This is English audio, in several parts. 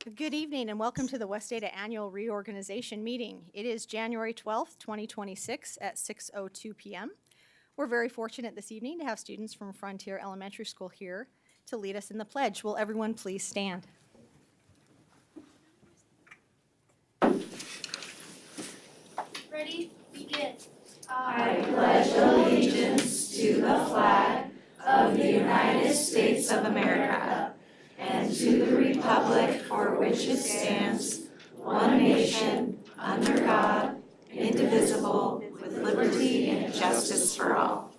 Good evening and welcome to the West Ada Annual Reorganization Meeting. It is January 12th, 2026 at 6:02 p.m. We're very fortunate this evening to have students from Frontier Elementary School here to lead us in the pledge. Will everyone please stand? Ready? Begin. I pledge allegiance to the flag of the United States of America and to the republic for which it stands, one nation, under God, indivisible, with liberty and justice for all.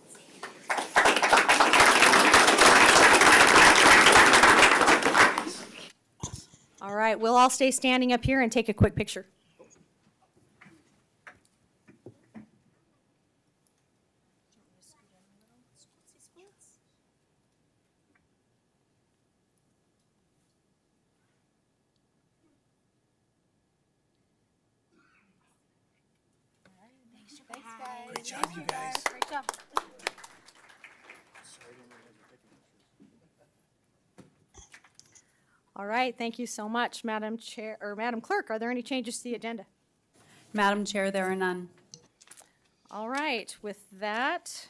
All right, we'll all stay standing up here and take a quick picture. Thanks, guys. Great job, you guys. Great job. All right, thank you so much, Madam Chair or Madam Clerk. Are there any changes to the agenda? Madam Chair, there are none. All right, with that,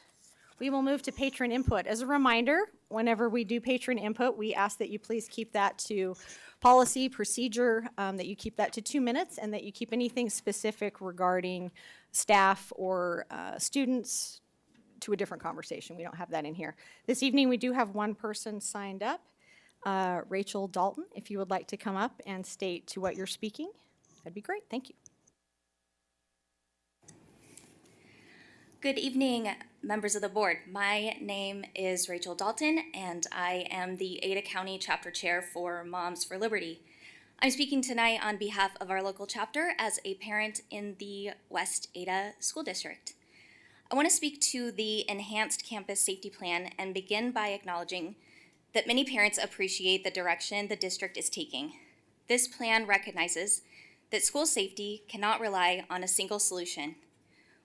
we will move to patron input. As a reminder, whenever we do patron input, we ask that you please keep that to policy, procedure, that you keep that to 2 minutes, and that you keep anything specific regarding staff or students to a different conversation. We don't have that in here. This evening, we do have one person signed up, Rachel Dalton. If you would like to come up and state to what you're speaking, that'd be great. Thank you. Good evening, members of the board. My name is Rachel Dalton, and I am the Ada County Chapter Chair for Moms for Liberty. I'm speaking tonight on behalf of our local chapter as a parent in the West Ada School District. I want to speak to the Enhanced Campus Safety Plan and begin by acknowledging that many parents appreciate the direction the district is taking. This plan recognizes that school safety cannot rely on a single solution.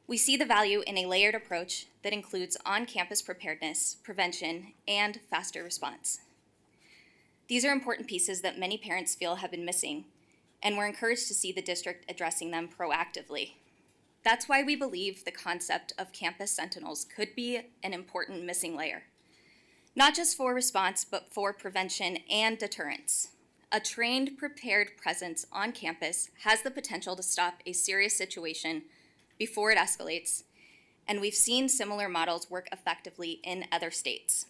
We see the value in a layered approach that includes on-campus preparedness, prevention, and faster response. These are important pieces that many parents feel have been missing, and we're encouraged to see the district addressing them proactively. That's why we believe the concept of campus sentinels could be an important missing layer, not just for response, but for prevention and deterrence. A trained, prepared presence on campus has the potential to stop a serious situation before it escalates, and we've seen similar models work effectively in other states.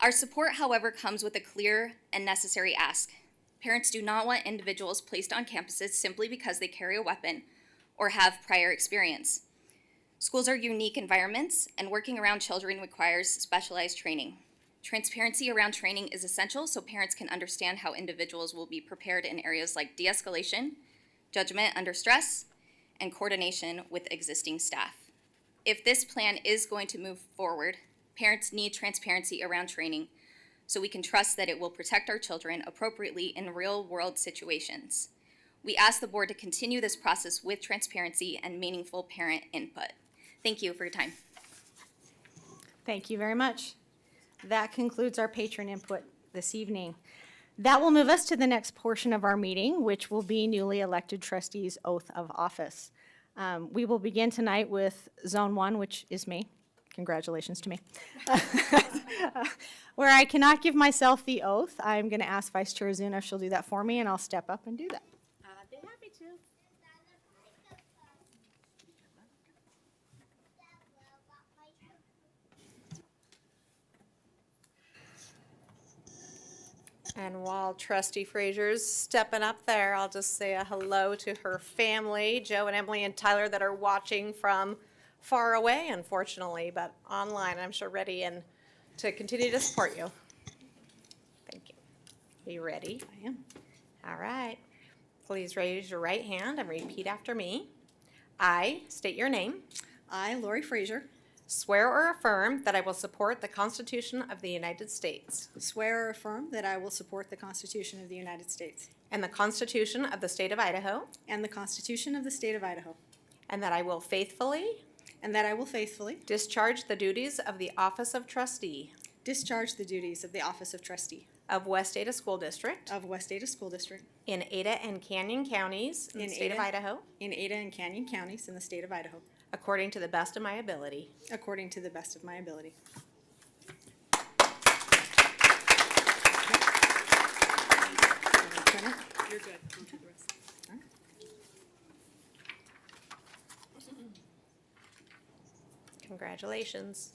Our support, however, comes with a clear and necessary ask. Parents do not want individuals placed on campuses simply because they carry a weapon or have prior experience. Schools are unique environments, and working around children requires specialized training. Transparency around training is essential so parents can understand how individuals will be prepared in areas like de-escalation, judgment under stress, and coordination with existing staff. If this plan is going to move forward, parents need transparency around training so we can trust that it will protect our children appropriately in real-world situations. We ask the board to continue this process with transparency and meaningful parent input. Thank you for your time. Thank you very much. That concludes our patron input this evening. That will move us to the next portion of our meeting, which will be newly elected trustees' oath of office. We will begin tonight with Zone 1, which is me. Congratulations to me. Where I cannot give myself the oath, I'm going to ask Vice Chair Zuna if she'll do that for me, and I'll step up and do that. I'd be happy to. And while Trustee Frazier's stepping up there, I'll just say a hello to her family, Joe and Emily and Tyler, that are watching from far away, unfortunately, but online, I'm sure ready and to continue to support you. Thank you. Are you ready? I am. All right. Please raise your right hand and repeat after me. I state your name. I, Lori Frazier, Swear or affirm that I will support the Constitution of the United States swear or affirm that I will support the Constitution of the United States and the Constitution of the State of Idaho, and the Constitution of the State of Idaho, and that I will faithfully discharge discharge the duties of the Office of Trustee the duties of the Office of Trustee of West Ada School District of West Ada School District in Ada and Canyon counties in the state of Idaho, in Ada and Canyon counties in the state of Idaho, according to the best of my ability. according to the best of my ability. You're good. We'll do the rest. Congratulations.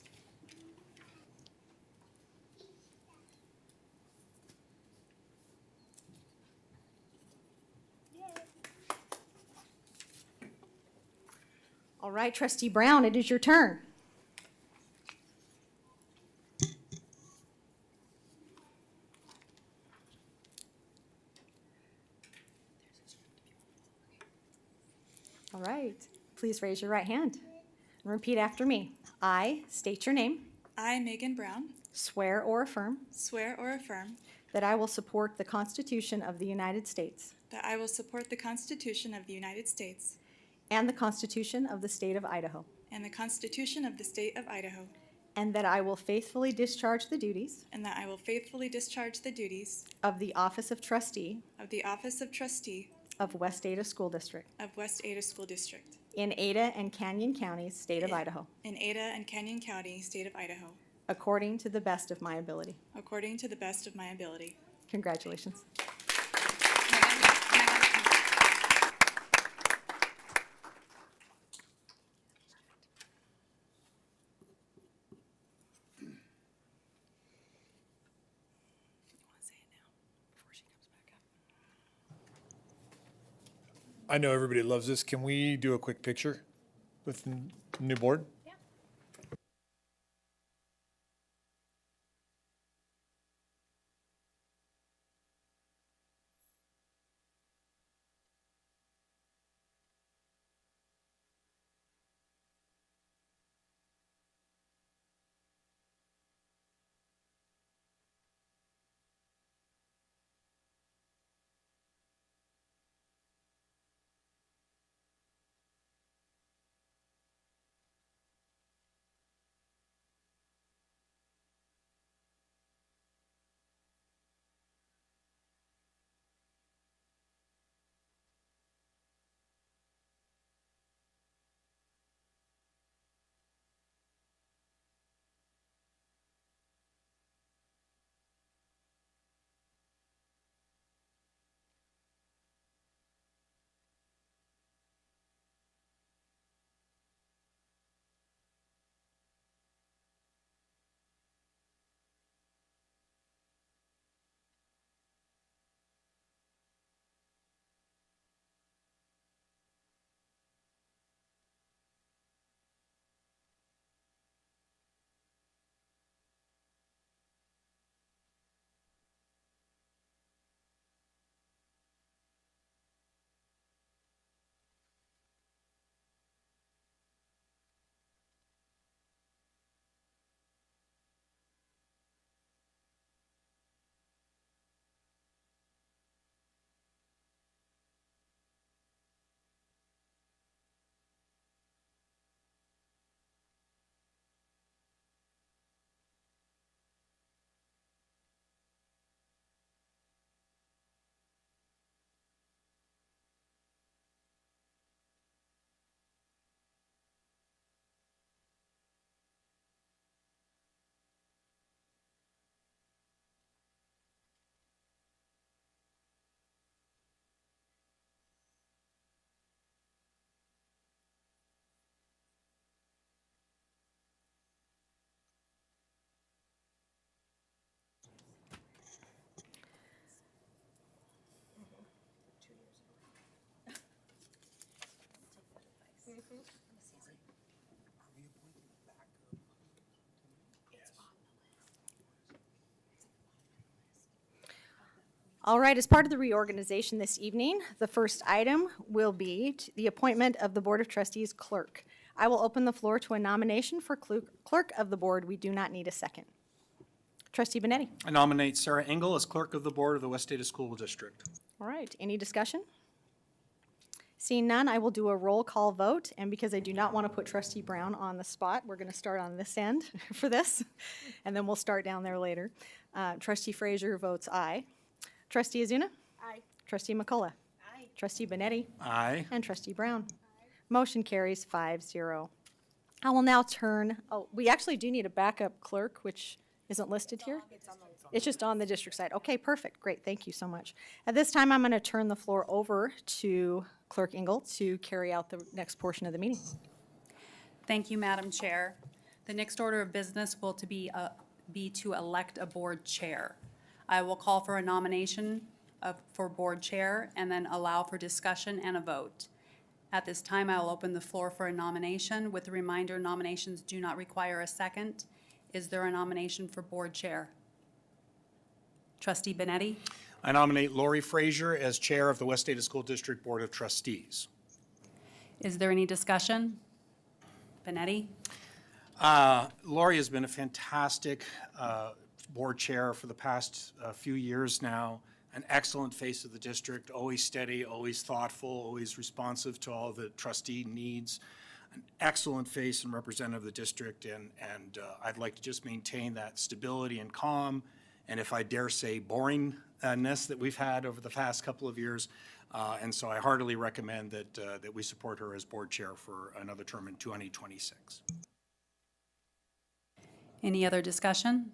All right, Trustee Brown, it is your turn. All right, please raise your right hand and repeat after me. I state your name, I, Megan Brown, swear or affirm swear or affirm that I will support the Constitution of the United States that I will support the Constitution of the United States and the Constitution of the State of Idaho, and the Constitution of the State of Idaho, and that I will faithfully discharge the duties and that I will faithfully discharge the duties of the Office of Trustee of the Office of Trustee of West Ada School District of West Ada School District in Ada and Canyon Counties, State of Idaho, in Ada and Canyon County, State of Idaho, according to the best of my ability. according to the best of my ability. Congratulations. I know everybody loves this. Can we do a quick picture with the new board? All right, as part of the reorganization this evening, the first item will be the appointment of the Board of Trustees clerk. I will open the floor to a nomination for clerk of the board. We do not need a second. Trustee Benetti. I nominate Sarah Engel as clerk of the board of the West Ada School District. All right, any discussion? Seeing none, I will do a roll call vote, and because I do not want to put trustee Brown on the spot, we're going to start on this end for this, and then we'll start down there later. Trustee Frazier votes aye. Trustee Azuna? Aye. Trustee McCullough? Aye. Trustee Benetti? Aye. And Trustee Brown? Motion carries 5-0. I will now turn, we actually do need a backup clerk, which isn't listed here? It's just on the district side. Okay, perfect, great, thank you so much. At this time, I'm going to turn the floor over to Clerk Engel to carry out the next portion of the meeting. Thank you, Madam Chair. The next order of business will be to elect a board chair. I will call for a nomination for board chair and then allow for discussion and a vote. At this time, I will open the floor for a nomination with the reminder nominations do not require a second. Is there a nomination for board chair? Trustee Benetti? I nominate Lori Frazier as Chair of the West Ada School District Board of Trustees. Is there any discussion? Benetti? Lori has been a fantastic board chair for the past few years now, an excellent face of the district, always steady, always thoughtful, always responsive to all the trustee needs, an excellent face and representative of the district, and I'd like to just maintain that stability and calm, and if I dare say boringness that we've had over the past couple of years. And so I heartily recommend that we support her as board chair for another term in 2026. Any other discussion?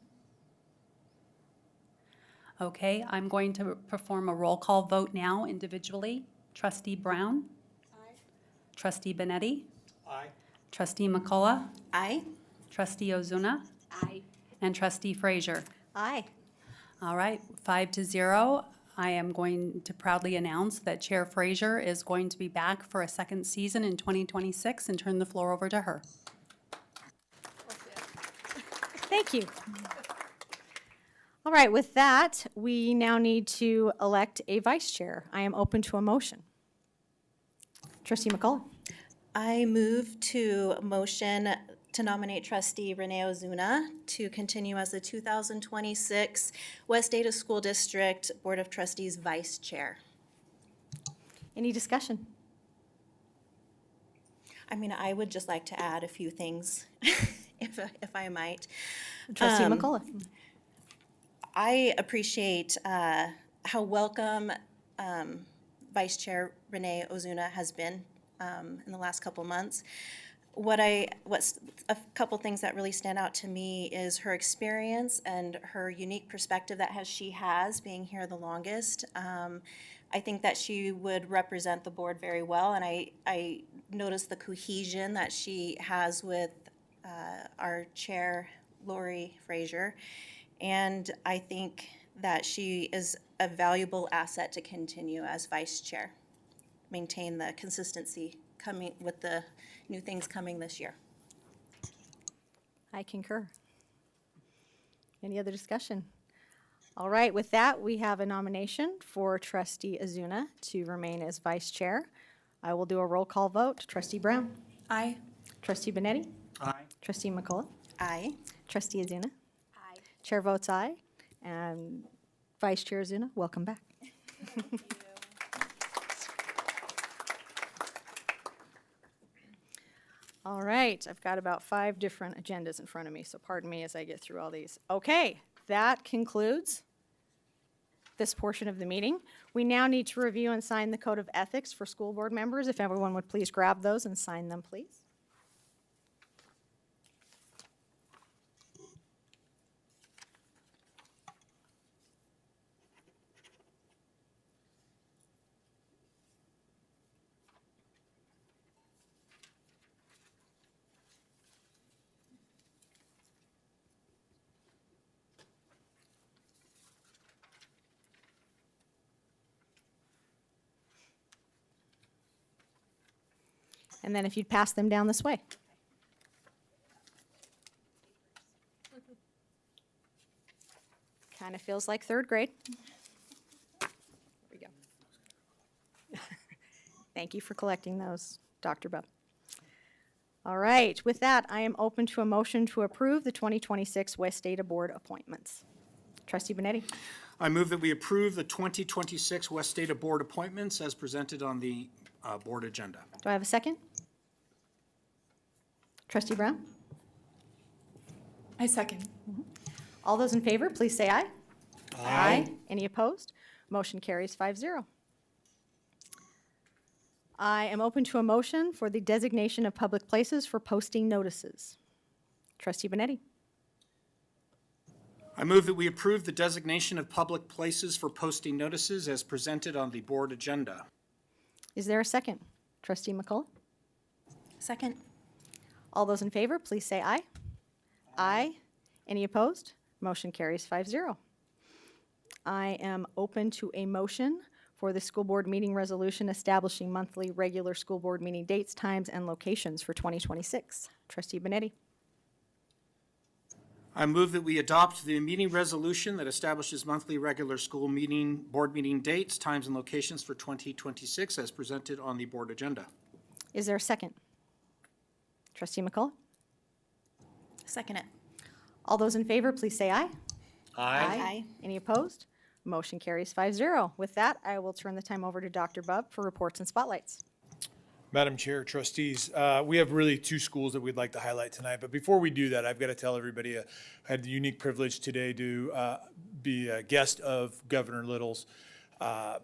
Okay, I'm going to perform a roll call vote now individually. Trustee Brown? Aye. Trustee Benetti? Aye. Trustee McCullough? Aye. Trustee Ozuna? Aye. And Trustee Frazier? Aye. All right, 5-0. I am going to proudly announce that Chair Frazier is going to be back for a second season in 2026 and turn the floor over to her. Thank you. All right, with that, we now need to elect a vice chair. I am open to a motion. Trustee McCullough? I move to motion to nominate trustee Renee Ozuna to continue as the 2026 West Ada School District Board of Trustees Vice Chair. Any discussion? I mean, I would just like to add a few things, if I might. Trustee McCullough? I appreciate how welcome Vice Chair Renee Ozuna has been in the last couple months. What's a couple things that really stand out to me is her experience and her unique perspective that she has being here the longest. I think that she would represent the board very well, and I noticed the cohesion that she has with our chair, Lori Frazier, and I think that she is a valuable asset to continue as vice chair, maintain the consistency coming with the new things coming this year. I concur. Any other discussion? All right, with that, we have a nomination for Trustee Azuna to remain as vice chair. I will do a roll call vote. Trustee Brown? Aye. Trustee Benetti? Aye. Trustee McCullough? Aye. Trustee Azuna? Aye. Chair votes aye. And Vice Chair Azuna, welcome back. All right, I've got about 5 different agendas in front of me, so pardon me as I get through all these. Okay, that concludes this portion of the meeting. We now need to review and sign the Code of Ethics for school board members. If everyone would please grab those and sign them, please. And then if you'd pass them down this way. Kind of feels like 3rd grade. There we go. Thank you for collecting those, Dr. Bubb. All right, with that, I am open to a motion to approve the 2026 West Ada Board appointments. Trustee Benetti? I move that we approve the 2026 West Ada Board appointments as presented on the board agenda. Do I have a second? Trustee Brown? I second. All those in favor, please say aye. Aye. Any opposed? Motion carries 5-0. I am open to a motion for the designation of public places for posting notices. Trustee Benetti? I move that we approve the designation of public places for posting notices as presented on the board agenda. Is there a second? Trustee McCullough? Second. All those in favor, please say aye. Aye. Any opposed? Motion carries 5-0. I am open to a motion for the school board meeting resolution establishing monthly regular school board meeting dates, times, and locations for 2026. Trustee Benetti? I move that we adopt the meeting resolution that establishes monthly regular school meeting, board meeting dates, times, and locations for 2026 as presented on the board agenda. Is there a second? Trustee McCullough? Second it. All those in favor, please say aye. Aye. Any opposed? Motion carries 5-0. With that, I will turn the time over to Dr. Bubb for reports and spotlights. Madam Chair, trustees, we have really two schools that we'd like to highlight tonight. But before we do that, I've got to tell everybody I had the unique privilege today to be a guest of Governor Little's at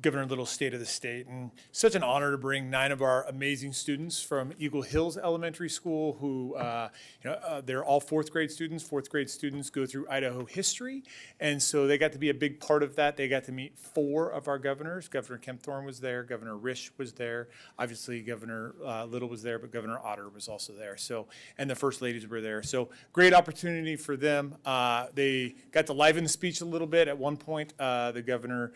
Governor Little's State of the State. And such an honor to bring 9 of our amazing students from Eagle Hills Elementary School who, they're all 4th grade students. 4th grade students go through Idaho history. And so they got to be a big part of that. They got to meet 4 of our governors. Governor Kempthorne was there. Governor Risch was there. Obviously, Governor Little was there, but Governor Otter was also there. So, and the first ladies were there. So great opportunity for them. They got to liven the speech a little bit. At one point, the governor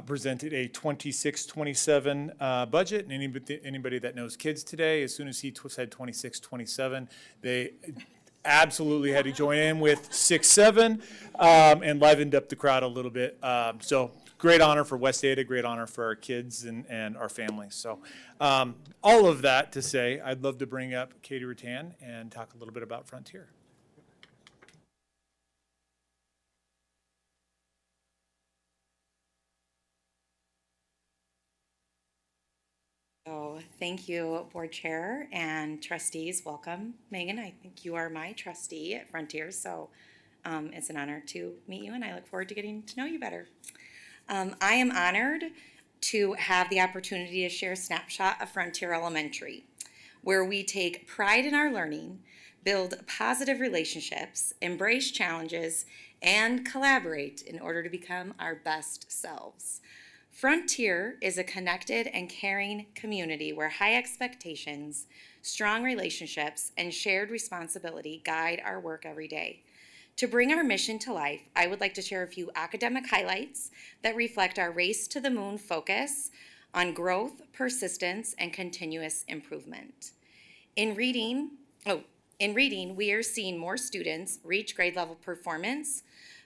presented a 26-27 budget, and anybody that knows kids today, as soon as he said 26-27, they absolutely had to join in with 6-7 and livened up the crowd a little bit. So great honor for West Ada, great honor for our kids and our families. So all of that to say, I'd love to bring up Katie Rattan and talk a little bit about Frontier. So thank you, Board Chair and trustees. Welcome. Megan, I think you are my trustee at Frontier, so it's an honor to meet you, and I look forward to getting to know you better. I am honored to have the opportunity to share a snapshot of Frontier Elementary, where we take pride in our learning, build positive relationships, embrace challenges, and collaborate in order to become our best selves. Frontier is a connected and caring community where high expectations, strong relationships, and shared responsibility guide our work every day. To bring our mission to life, I would like to share a few academic highlights that reflect our race to the moon focus on growth, persistence, and continuous improvement. In reading, we are seeing more students reach grade level performance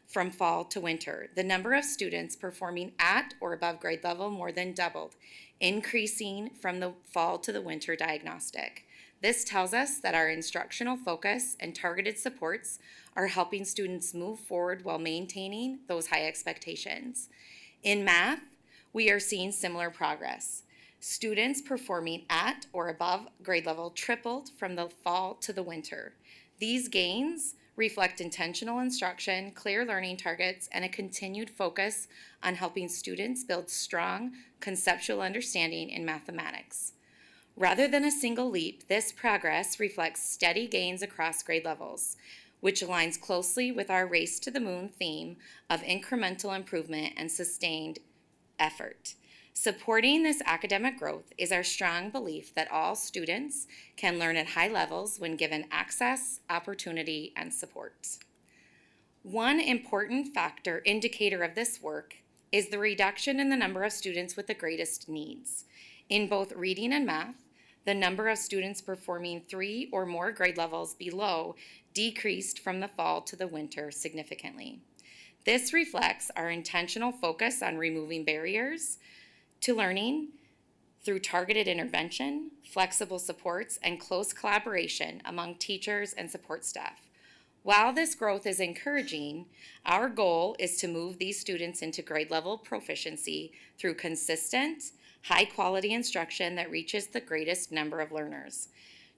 from fall to winter. The number of students performing at or above grade level more than doubled, increasing from the fall to the winter diagnostic. This tells us that our instructional focus and targeted supports are helping students move forward while maintaining those high expectations. In math, we are seeing similar progress. Students performing at or above grade level tripled from the fall to the winter. These gains reflect intentional instruction, clear learning targets, and a continued focus on helping students build strong conceptual understanding in mathematics. Rather than a single leap, this progress reflects steady gains across grade levels, which aligns closely with our race to the moon theme of incremental improvement and sustained effort. Supporting this academic growth is our strong belief that all students can learn at high levels when given access, opportunity, and support. One important indicator of this work is the reduction in the number of students with the greatest needs. In both reading and math, the number of students performing 3 or more grade levels below decreased from the fall to the winter significantly. This reflects our intentional focus on removing barriers to learning through targeted intervention, flexible supports, and close collaboration among teachers and support staff. While this growth is encouraging, our goal is to move these students into grade level proficiency through consistent, high-quality instruction that reaches the greatest number of learners.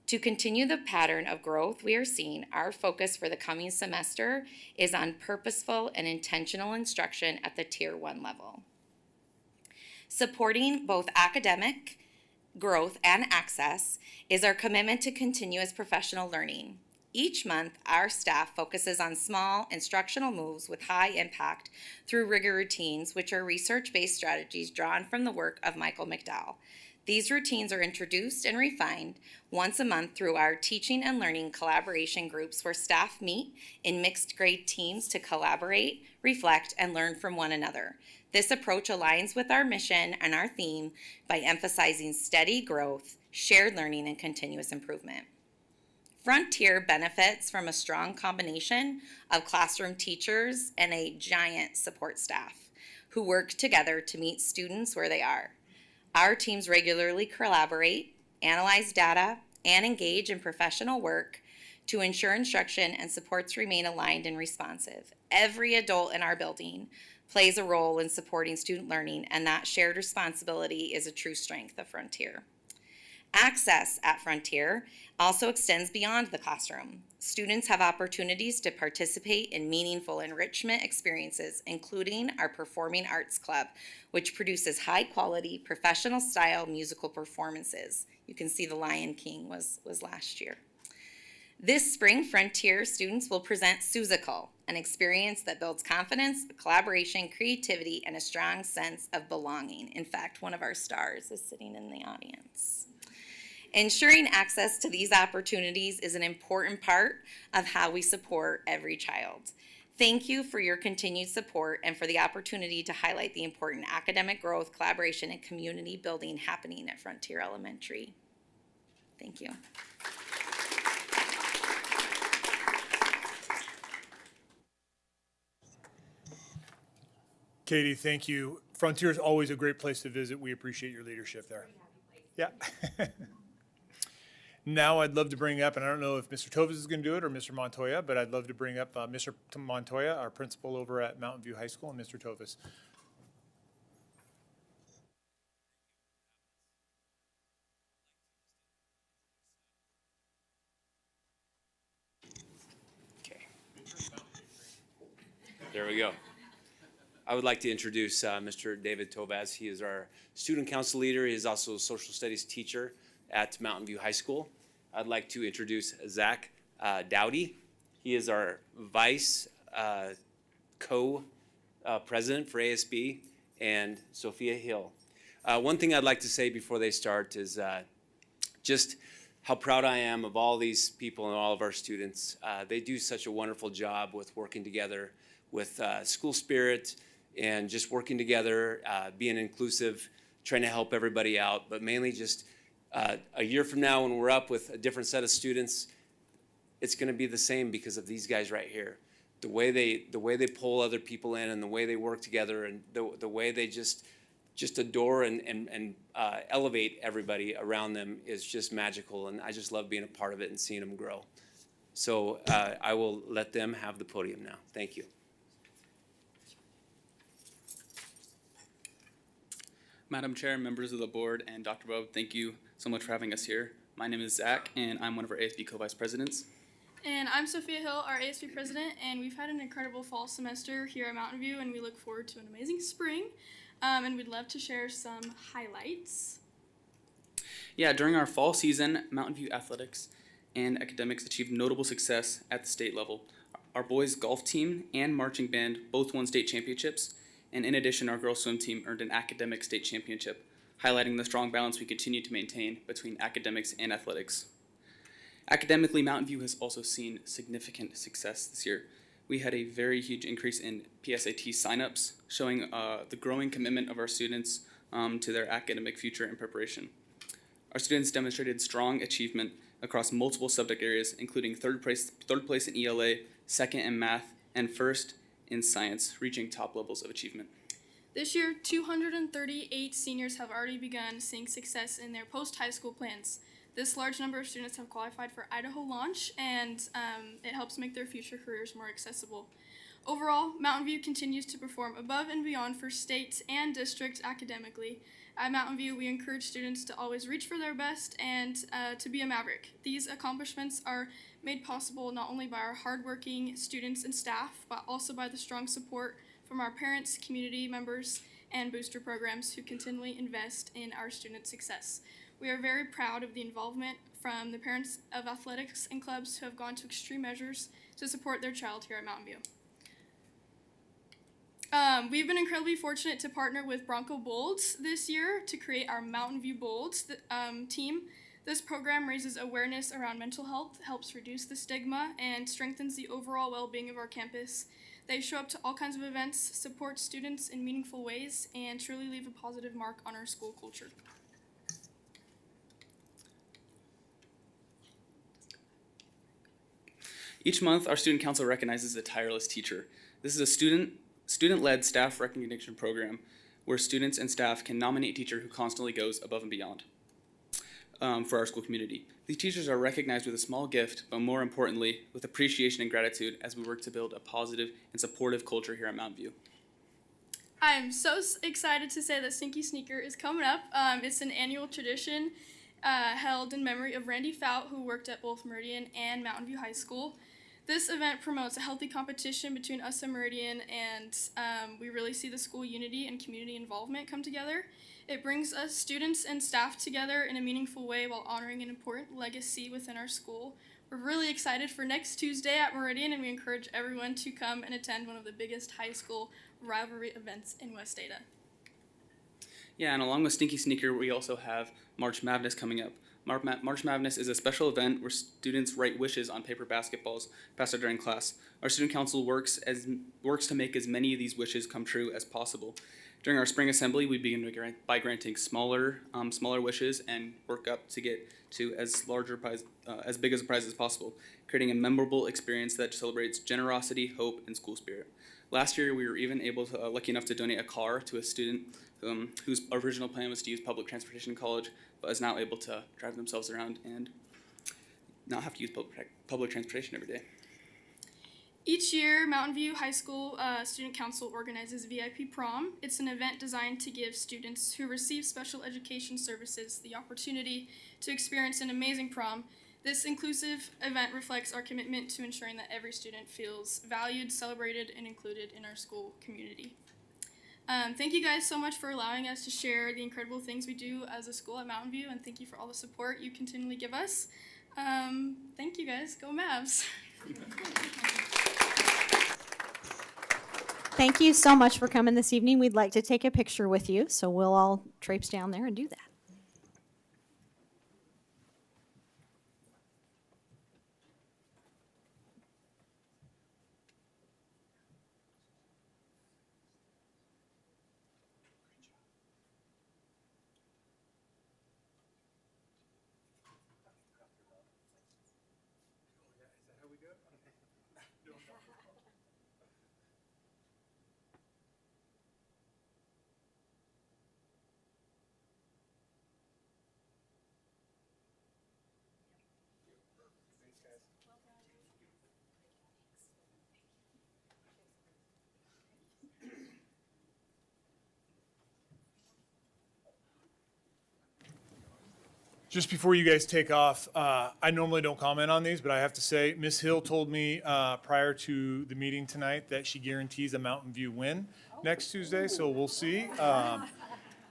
To continue the pattern of growth we are seeing, our focus for the coming semester is on purposeful and intentional instruction at the Tier 1 level. Supporting both academic growth and access is our commitment to continuous professional learning. Each month, our staff focuses on small instructional moves with high impact through rigor routines, which are research-based strategies drawn from the work of Michael McDowell. These routines are introduced and refined once a month through our teaching and learning collaboration groups, where staff meet in mixed grade teams to collaborate, reflect, and learn from one another. This approach aligns with our mission and our theme by emphasizing steady growth, shared learning, and continuous improvement. Frontier benefits from a strong combination of classroom teachers and a giant support staff who work together to meet students where they are. Our teams regularly collaborate, analyze data, and engage in professional work to ensure instruction and supports remain aligned and responsive. Every adult in our building plays a role in supporting student learning, and that shared responsibility is a true strength of Frontier. Access at Frontier also extends beyond the classroom. Students have opportunities to participate in meaningful enrichment experiences, including our Performing Arts Club, which produces high-quality, professional-style musical performances. You can see The Lion King was last year. This spring, Frontier students will present Susical, an experience that builds confidence, collaboration, creativity, and a strong sense of belonging. In fact, one of our stars is sitting in the audience. Ensuring access to these opportunities is an important part of how we support every child. Thank you for your continued support and for the opportunity to highlight the important academic growth, collaboration, and community building happening at Frontier Elementary. Thank you. Katie, thank you. Frontier is always a great place to visit. We appreciate your leadership there. Yeah. Now I'd love to bring up, and I don't know if Mr. Tovas is going to do it or Mr. Montoya, but I'd love to bring up Mr. Montoya, our principal over at Mountain View High School, and Mr. Tovas. Okay. There we go. I would like to introduce Mr. David Tovas. He is our student council leader. He is also a social studies teacher at Mountain View High School. I'd like to introduce Zach Dowdy. He is our vice co-president for ASB, and Sophia Hill. One thing I'd like to say before they start is just how proud I am of all these people and all of our students. They do such a wonderful job with working together with school spirit and just working together, being inclusive, trying to help everybody out, but mainly just a year from now when we're up with a different set of students, it's going to be the same because of these guys right here. The way they pull other people in and the way they work together and the way they just adore and elevate everybody around them is just magical, and I just love being a part of it and seeing them grow. So I will let them have the podium now. Thank you. Madam Chair, members of the board, and Dr. Bob, thank you so much for having us here. My name is Zach, and I'm one of our ASB co-vice presidents. And I'm Sophia Hill, our ASB president, and we've had an incredible fall semester here at Mountain View, and we look forward to an amazing spring, and we'd love to share some highlights. Yeah, during our fall season, Mountain View athletics and academics achieved notable success at the state level. Our boys golf team and marching band both won state championships, and in addition, our girls swim team earned an academic state championship, highlighting the strong balance we continue to maintain between academics and athletics. Academically, Mountain View has also seen significant success this year. We had a very huge increase in PSAT signups, showing the growing commitment of our students to their academic future and preparation. Our students demonstrated strong achievement across multiple subject areas, including third place in ELA, second in math, and first in science, reaching top levels of achievement. This year, 238 seniors have already begun seeing success in their post-high school plans. This large number of students have qualified for Idaho launch, and it helps make their future careers more accessible. Overall, Mountain View continues to perform above and beyond for state and district academically. At Mountain View, we encourage students to always reach for their best and to be a maverick. These accomplishments are made possible not only by our hardworking students and staff, but also by the strong support from our parents, community members, and booster programs who continually invest in our students' success. We are very proud of the involvement from the parents of athletics and clubs who have gone to extreme measures to support their child here at Mountain View. We've been incredibly fortunate to partner with Bronco Bolds this year to create our Mountain View Bolds team. This program raises awareness around mental health, helps reduce the stigma, and strengthens the overall well-being of our campus. They show up to all kinds of events, support students in meaningful ways, and truly leave a positive mark on our school culture. Each month, our student council recognizes a tireless teacher. This is a student-led staff recognition program where students and staff can nominate a teacher who constantly goes above and beyond for our school community. These teachers are recognized with a small gift, but more importantly, with appreciation and gratitude as we work to build a positive and supportive culture here at Mountain View. I'm so excited to say that Stinky Sneaker is coming up. It's an annual tradition held in memory of Randy Fout, who worked at both Meridian and Mountain View High School. This event promotes a healthy competition between us and Meridian, and we really see the school unity and community involvement come together. It brings us students and staff together in a meaningful way while honoring an important legacy within our school. We're really excited for next Tuesday at Meridian, and we encourage everyone to come and attend one of the biggest high school rivalry events in West Ada. Yeah, and along with Stinky Sneaker, we also have March Madness coming up. March Madness is a special event where students write wishes on paper basketballs passed out during class. Our student council works to make as many of these wishes come true as possible. During our spring assembly, we begin by granting smaller wishes and work up to get to as big as a prize as possible, creating a memorable experience that celebrates generosity, hope, and school spirit. Last year, we were even lucky enough to donate a car to a student whose original plan was to use public transportation in college, but is now able to drive themselves around and not have to use public transportation every day. Each year, Mountain View High School Student Council organizes VIP Prom. It's an event designed to give students who receive special education services the opportunity to experience an amazing prom. This inclusive event reflects our commitment to ensuring that every student feels valued, celebrated, and included in our school community. Thank you guys so much for allowing us to share the incredible things we do as a school at Mountain View, and thank you for all the support you continually give us. Thank you guys. Go Mavs! Thank you so much for coming this evening. We'd like to take a picture with you, so we'll all traipse down there and do that. Just before you guys take off, I normally don't comment on these, but I have to say, Ms. Hill told me prior to the meeting tonight that she guarantees a Mountain View win next Tuesday, so we'll see.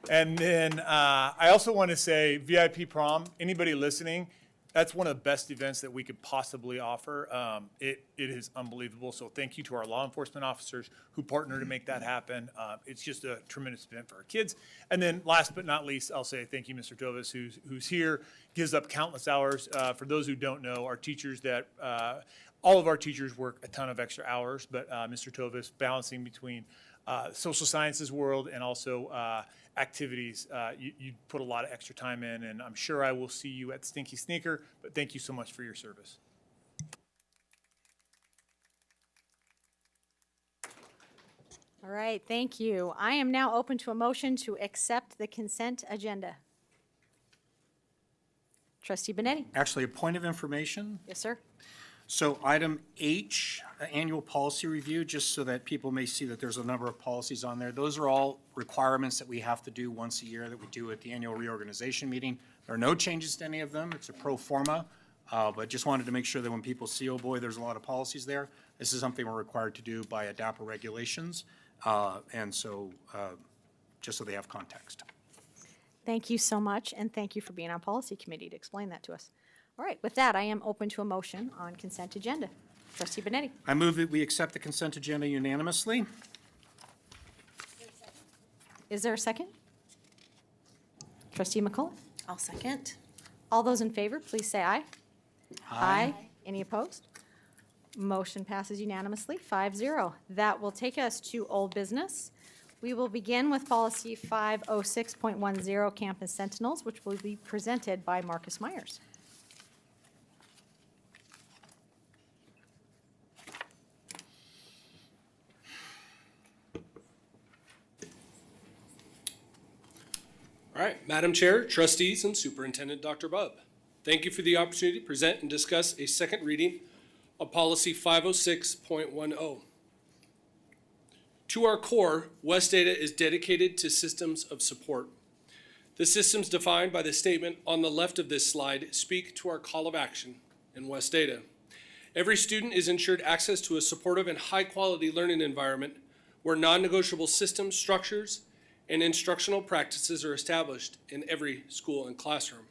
And then I also want to say VIP Prom, anybody listening, that's one of the best events that we could possibly offer. It is unbelievable. So thank you to our law enforcement officers who partner to make that happen. It's just a tremendous event for our kids. And then last but not least, I'll say thank you, Mr. Tovis, who's here, gives up countless hours. For those who don't know, our teachers all of our teachers work a ton of extra hours, but Mr. Tovis balancing between social sciences world and also activities. You put a lot of extra time in, and I'm sure I will see you at Stinky Sneaker, but thank you so much for your service. All right, thank you. I am now open to a motion to accept the consent agenda. Trustee Benetti? Actually, a point of information. Yes, sir. So item H, annual policy review, just so that people may see that there's a number of policies on there. Those are all requirements that we have to do once a year that we do at the annual reorganization meeting. There are no changes to any of them. It's a pro forma, but just wanted to make sure that when people see, oh boy, there's a lot of policies there, this is something we're required to do by ADAPA regulations. And so just so they have context. Thank you so much, and thank you for being on policy committee to explain that to us. All right, with that, I am open to a motion on consent agenda. Trustee Benetti. I move that we accept the consent agenda unanimously. Is there a second? Trustee McCullough. I'll second. All those in favor, please say aye. Aye. Any opposed? Motion passes unanimously, 5-0. That will take us to old business. We will begin with policy 506.10, campus sentinels, which will be presented by Marcus Myers. All right, Madam Chair, trustees, and Superintendent Dr. Bubb. Thank you for the opportunity to present and discuss a second reading of policy 506.10. To our core, West Ada is dedicated to systems of support. The systems defined by the statement on the left of this slide speak to our call of action in West Ada. Every student is ensured access to a supportive and high-quality learning environment where non-negotiable systems, structures, and instructional practices are established in every school and classroom.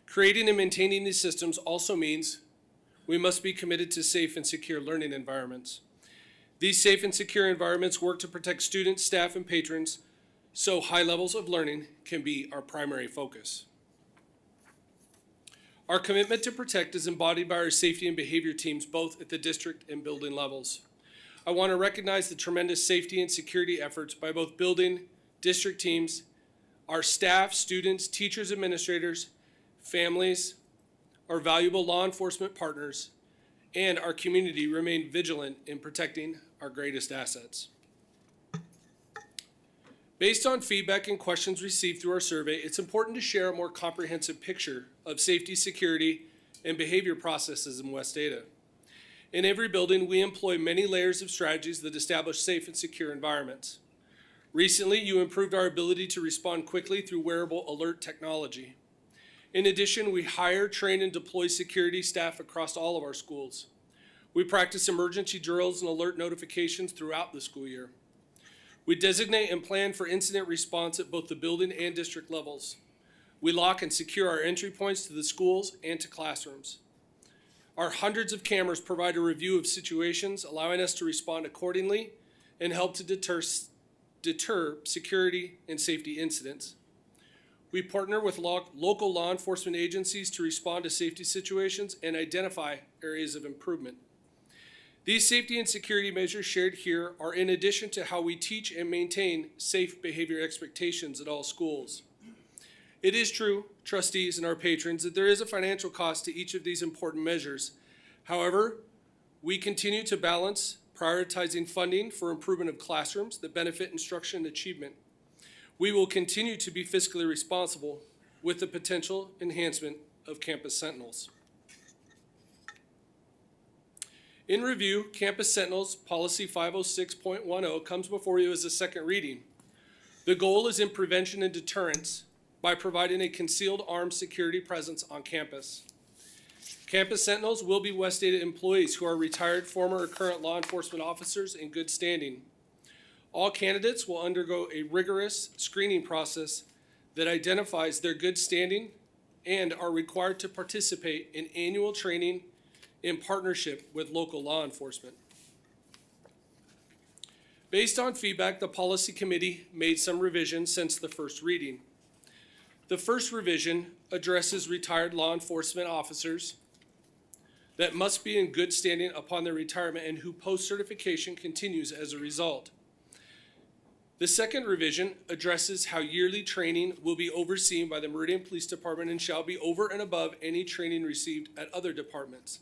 Creating and maintaining these systems also means we must be committed to safe and secure learning environments. These safe and secure environments work to protect students, staff, and patrons, so high levels of learning can be our primary focus. Our commitment to protect is embodied by our safety and behavior teams, both at the district and building levels. I want to recognize the tremendous safety and security efforts by both building, district teams, our staff, students, teachers, administrators, families, our valuable law enforcement partners, and our community remain vigilant in protecting our greatest assets. Based on feedback and questions received through our survey, it's important to share a more comprehensive picture of safety, security, and behavior processes in West Ada. In every building, we employ many layers of strategies that establish safe and secure environments. Recently, you improved our ability to respond quickly through wearable alert technology. In addition, we hire, train, and deploy security staff across all of our schools. We practice emergency drills and alert notifications throughout the school year. We designate and plan for incident response at both the building and district levels. We lock and secure our entry points to the schools and to classrooms. Our hundreds of cameras provide a review of situations, allowing us to respond accordingly and help to deter security and safety incidents. We partner with local law enforcement agencies to respond to safety situations and identify areas of improvement. These safety and security measures shared here are in addition to how we teach and maintain safe behavior expectations at all schools. It is true, trustees and our patrons, that there is a financial cost to each of these important measures. However, we continue to balance prioritizing funding for improvement of classrooms that benefit instruction and achievement. We will continue to be fiscally responsible with the potential enhancement of Campus Sentinels. In review, Campus Sentinels Policy 506.10 comes before you as a second reading. The goal is in prevention and deterrence by providing a concealed armed security presence on campus. Campus Sentinels will be West Ada employees who are retired, former, or current law enforcement officers in good standing. All candidates will undergo a rigorous screening process that identifies their good standing and are required to participate in annual training in partnership with local law enforcement. Based on feedback, the policy committee made some revisions since the first reading. The first revision addresses retired law enforcement officers that must be in good standing upon their retirement and who post-certification continues as a result. The second revision addresses how yearly training will be overseen by the Meridian Police Department and shall be over and above any training received at other departments.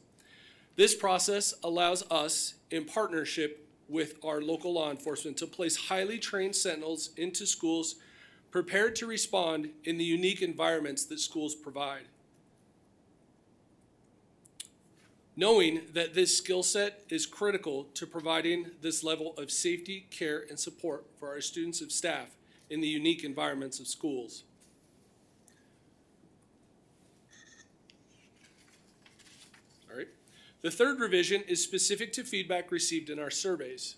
This process allows us, in partnership with our local law enforcement, to place highly trained sentinels into schools prepared to respond in the unique environments that schools provide. knowing that this skill set is critical to providing this level of safety, care, and support for our students and staff in the unique environments of schools. All right. The third revision is specific to feedback received in our surveys.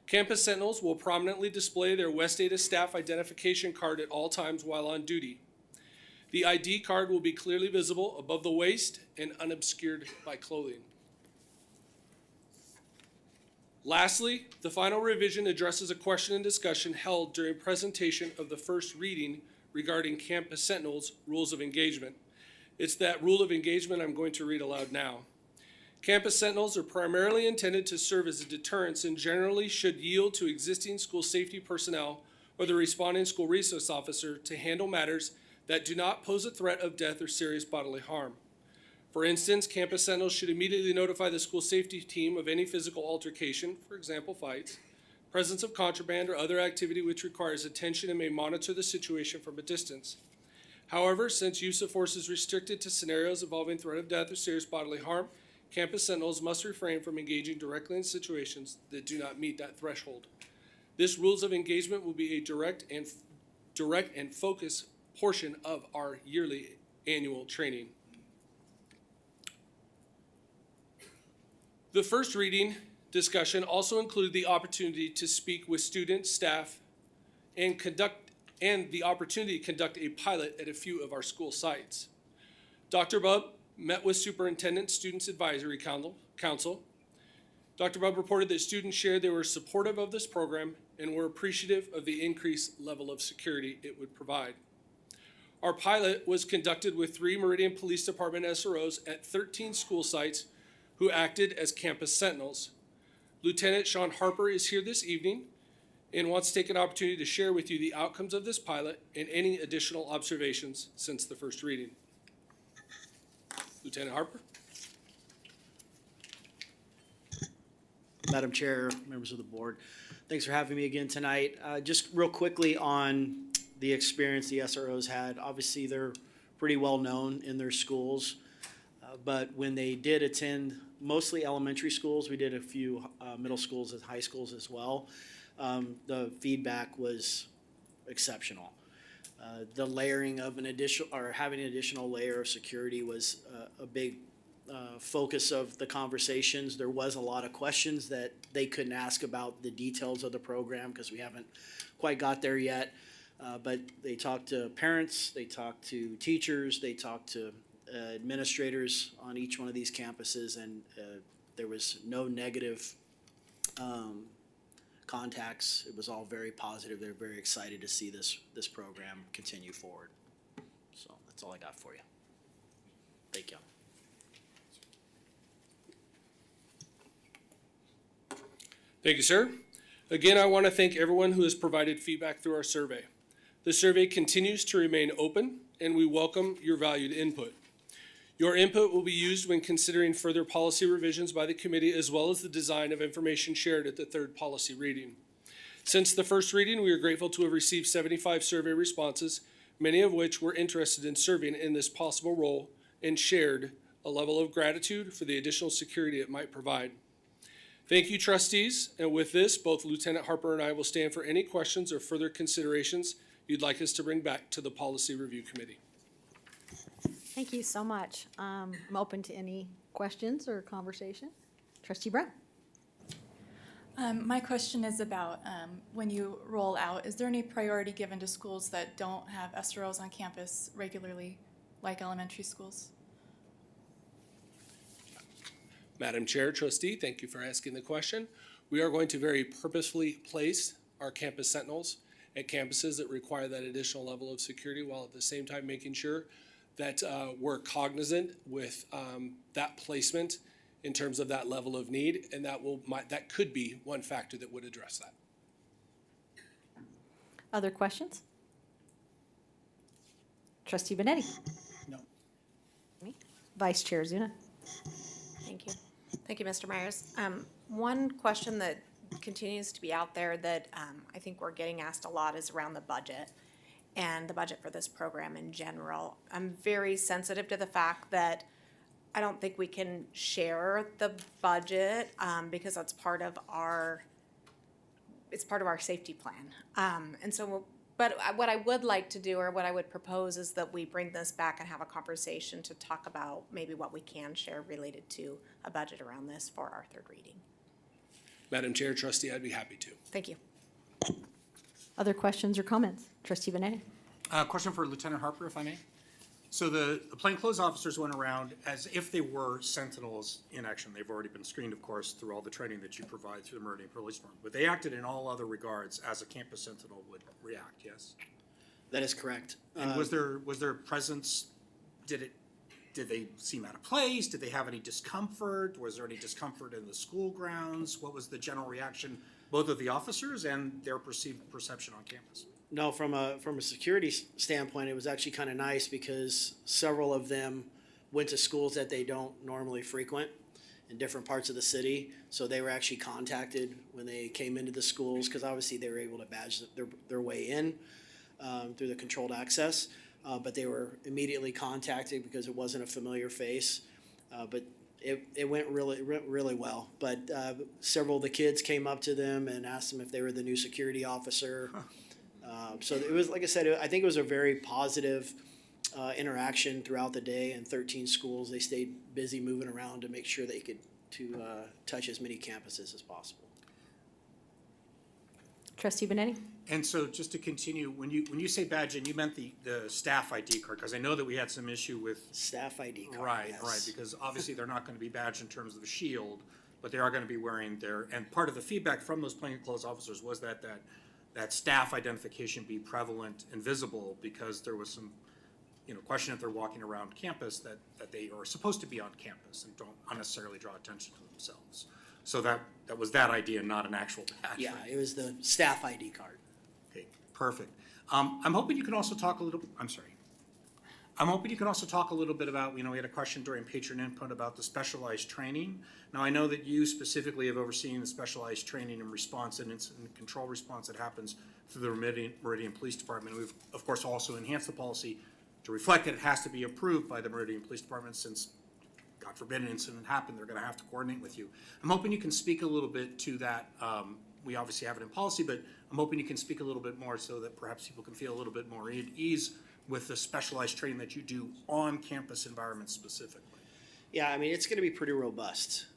Campus Sentinels will prominently display their West Ada staff identification card at all times while on duty. The ID card will be clearly visible above the waist and unobscured by clothing. Lastly, the final revision addresses a question and discussion held during presentation of the first reading regarding Campus Sentinels rules of engagement. It's that rule of engagement I'm going to read aloud now. Campus Sentinels are primarily intended to serve as a deterrence and generally should yield to existing school safety personnel or the responding school resource officer to handle matters that do not pose a threat of death or serious bodily harm. For instance, Campus Sentinels should immediately notify the school safety team of any physical altercation, for example, fights, presence of contraband, or other activity which requires attention and may monitor the situation from a distance. However, since use of force is restricted to scenarios involving threat of death or serious bodily harm, Campus Sentinels must refrain from engaging directly in situations that do not meet that threshold. This rules of engagement will be a direct and focused portion of our yearly annual training. The first reading discussion also included the opportunity to speak with students, staff, and the opportunity to conduct a pilot at a few of our school sites. Dr. Bubb met with Superintendent Students Advisory Council. Dr. Bubb reported that students shared they were supportive of this program and were appreciative of the increased level of security it would provide. Our pilot was conducted with 3 Meridian Police Department SROs at 13 school sites who acted as Campus Sentinels. Lieutenant Sean Harper is here this evening and wants to take an opportunity to share with you the outcomes of this pilot and any additional observations since the first reading. Lieutenant Harper. Madam Chair, members of the board, thanks for having me again tonight. Just real quickly on the experience the SROs had. Obviously, they're pretty well known in their schools, but when they did attend mostly elementary schools, we did a few middle schools and high schools as well, the feedback was exceptional. The layering of having an additional layer of security was a big focus of the conversations. There was a lot of questions that they couldn't ask about the details of the program because we haven't quite got there yet. But they talked to parents, they talked to teachers, they talked to administrators on each one of these campuses, and there was no negative contacts. It was all very positive. They're very excited to see this program continue forward. So that's all I got for you. Thank you. Thank you, sir. Again, I want to thank everyone who has provided feedback through our survey. The survey continues to remain open, and we welcome your valued input. Your input will be used when considering further policy revisions by the committee, as well as the design of information shared at the third policy reading. Since the first reading, we are grateful to have received 75 survey responses, many of which were interested in serving in this possible role and shared a level of gratitude for the additional security it might provide. Thank you, trustees, and with this, both Lieutenant Harper and I will stand for any questions or further considerations you'd like us to bring back to the Policy Review Committee. Thank you so much. I'm open to any questions or conversation. Trustee Brown. My question is about when you roll out, is there any priority given to schools that don't have SROs on campus regularly, like elementary schools? Madam Chair, trustee, thank you for asking the question. We are going to very purposefully place our campus sentinels at campuses that require that additional level of security, while at the same time making sure that we're cognizant with that placement in terms of that level of need, and that could be one factor that would address that. Other questions? Trustee Benetti. No. Vice Chair Zuna. Thank you. Thank you, Mr. Myers. One question that continues to be out there that I think we're getting asked a lot is around the budget. and the budget for this program in general. I'm very sensitive to the fact that I don't think we can share the budget because that's part of our safety plan. And so, but what I would like to do, or what I would propose, is that we bring this back and have a conversation to talk about maybe what we can share related to a budget around this for our third reading. Madam Chair, Trustee, I'd be happy to. Thank you. Other questions or comments? Trustee Benetti? Question for Lieutenant Harper, if I may. So the plainclothes officers went around as if they were sentinels in action. They've already been screened, of course, through all the training that you provide through the Meridian Police Department. But they acted in all other regards as a campus sentinel would react, yes? That is correct. And was their presence, did they seem out of place? Did they have any discomfort? Was there any discomfort in the school grounds? What was the general reaction, both of the officers and their perceived perception on campus? No, from a security standpoint, it was actually kind of nice because several of them went to schools that they don't normally frequent in different parts of the city. So they were actually contacted when they came into the schools, because obviously they were able to badge their way in through the controlled access. But they were immediately contacted because it wasn't a familiar face. But it went really well. But several of the kids came up to them and asked them if they were the new security officer. So it was, like I said, I think it was a very positive interaction throughout the day. In 13 schools, they stayed busy moving around to make sure they could touch as many campuses as possible. Trustee Benetti? And so just to continue, when you say badge in, you meant the staff ID card, because I know that we had some issue with. Staff ID card, Right, yes. right, because obviously they're not going to be badged in terms of a shield, but they are going to be wearing their, and part of the feedback from those plainclothes officers was that staff identification be prevalent and visible, because there was some, question if they're walking around campus that they are supposed to be on campus and don't unnecessarily draw attention to themselves. So that was that idea, not an actual badge. Yeah, it was the staff ID card. Okay, perfect. I'm hoping you can also talk a little, I'm hoping you can also talk a little bit about, we had a question during patron input about the specialized training. Now, I know that you specifically have overseen the specialized training and response and incident control response that happens through the Meridian Police Department. We've, of course, also enhanced the policy to reflect that it has to be approved by the Meridian Police Department, since, God forbid, an incident happened, they're gonna have to coordinate with you. I'm hoping you can speak a little bit to that. We obviously have it in policy, but I'm hoping you can speak a little bit more so that perhaps people can feel a little bit more at ease with the specialized training that you do on campus environments specifically. Yeah, I mean, it's gonna be pretty robust,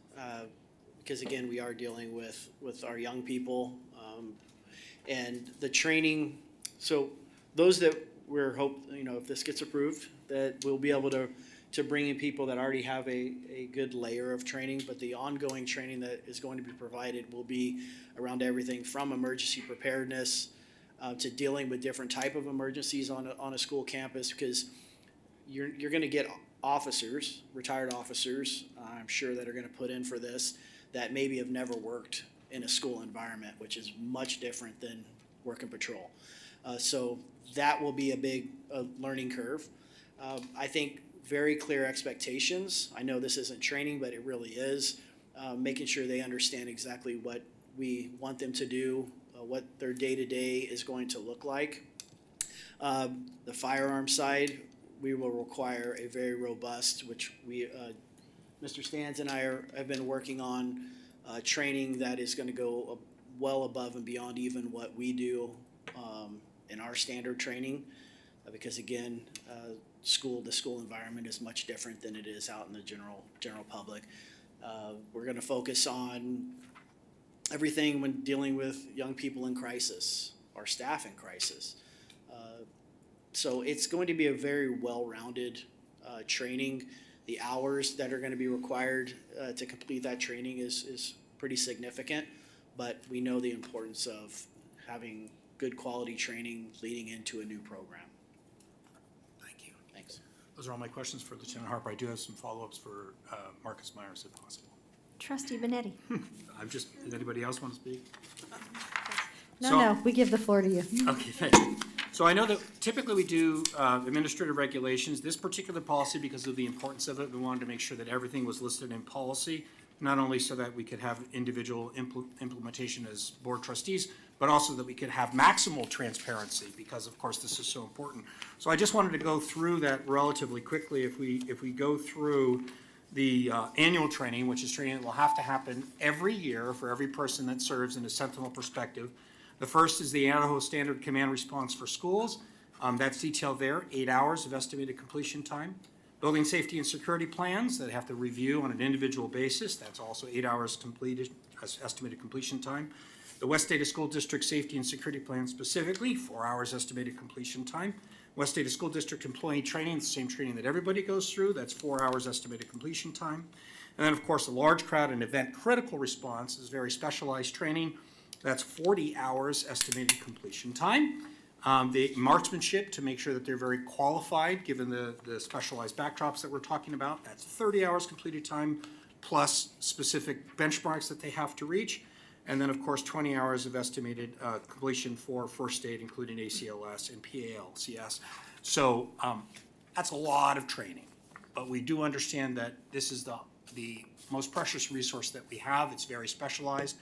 because again, we are dealing with our young people, and the training, so those that we're if this gets approved, that we'll be able to bring in people that already have a good layer of training, but the ongoing training that is going to be provided will be around everything from emergency preparedness to dealing with different type of emergencies on a school campus, because you're going to get officers, retired officers, I'm sure, that are going to put in for this, that maybe have never worked in a school environment, which is much different than working patrol. So that will be a big learning curve. I think very clear expectations. I know this isn't training, but it really is. Making sure they understand exactly what we want them to do, what their day-to-day is going to look like. The firearm side, we will require a very robust, which Mr. Stans and I have been working on training that is going to go well above and beyond even what we do in our standard training, because again, the school environment is much different than it is out in the general public. We're going to focus on everything when dealing with young people in crisis, or staff in crisis. So it's going to be a very well-rounded training. The hours that are going to be required to complete that training is pretty significant, but we know the importance of having good quality training leading into a new program. Thank you. Thanks. Those are all my questions for Lieutenant Harper. I do have some follow-ups for Marcus Myers if possible. Trustee Benetti? Does anybody else want to speak? No, we give the floor to you. Okay, thank you. So I know that typically we do administrative regulations. This particular policy, because of the importance of it, we wanted to make sure that everything was listed in policy, not only so that we could have individual implementation as board trustees, but also that we could have maximal transparency, because of course this is so important. So I just wanted to go through that relatively quickly. If we go through the annual training, which is training that will have to happen every year for every person that serves in a Sentinel perspective. The first is the Idaho Standard Command Response for Schools. That's detailed there, 8 hours of estimated completion time. Building safety and security plans that have to review on an individual basis. That's also 8 hours completed, estimated completion time. The West Data School District Safety and Security Plan specifically, 4 hours estimated completion time. West Data School District Employee Training, the same training that everybody goes through, that's 4 hours estimated completion time. And then, of course, the large crowd and event critical response is very specialized training. That's 40 hours estimated completion time. The marksmanship, to make sure that they're very qualified, given the specialized backdrops that we're talking about, that's 30 hours completed time, plus specific benchmarks that they have to reach. And then, of course, 20 hours of estimated completion for first aid, including ACLS and PALCS. So that's a lot of training. But we do understand that this is the most precious resource that we have. It's very specialized.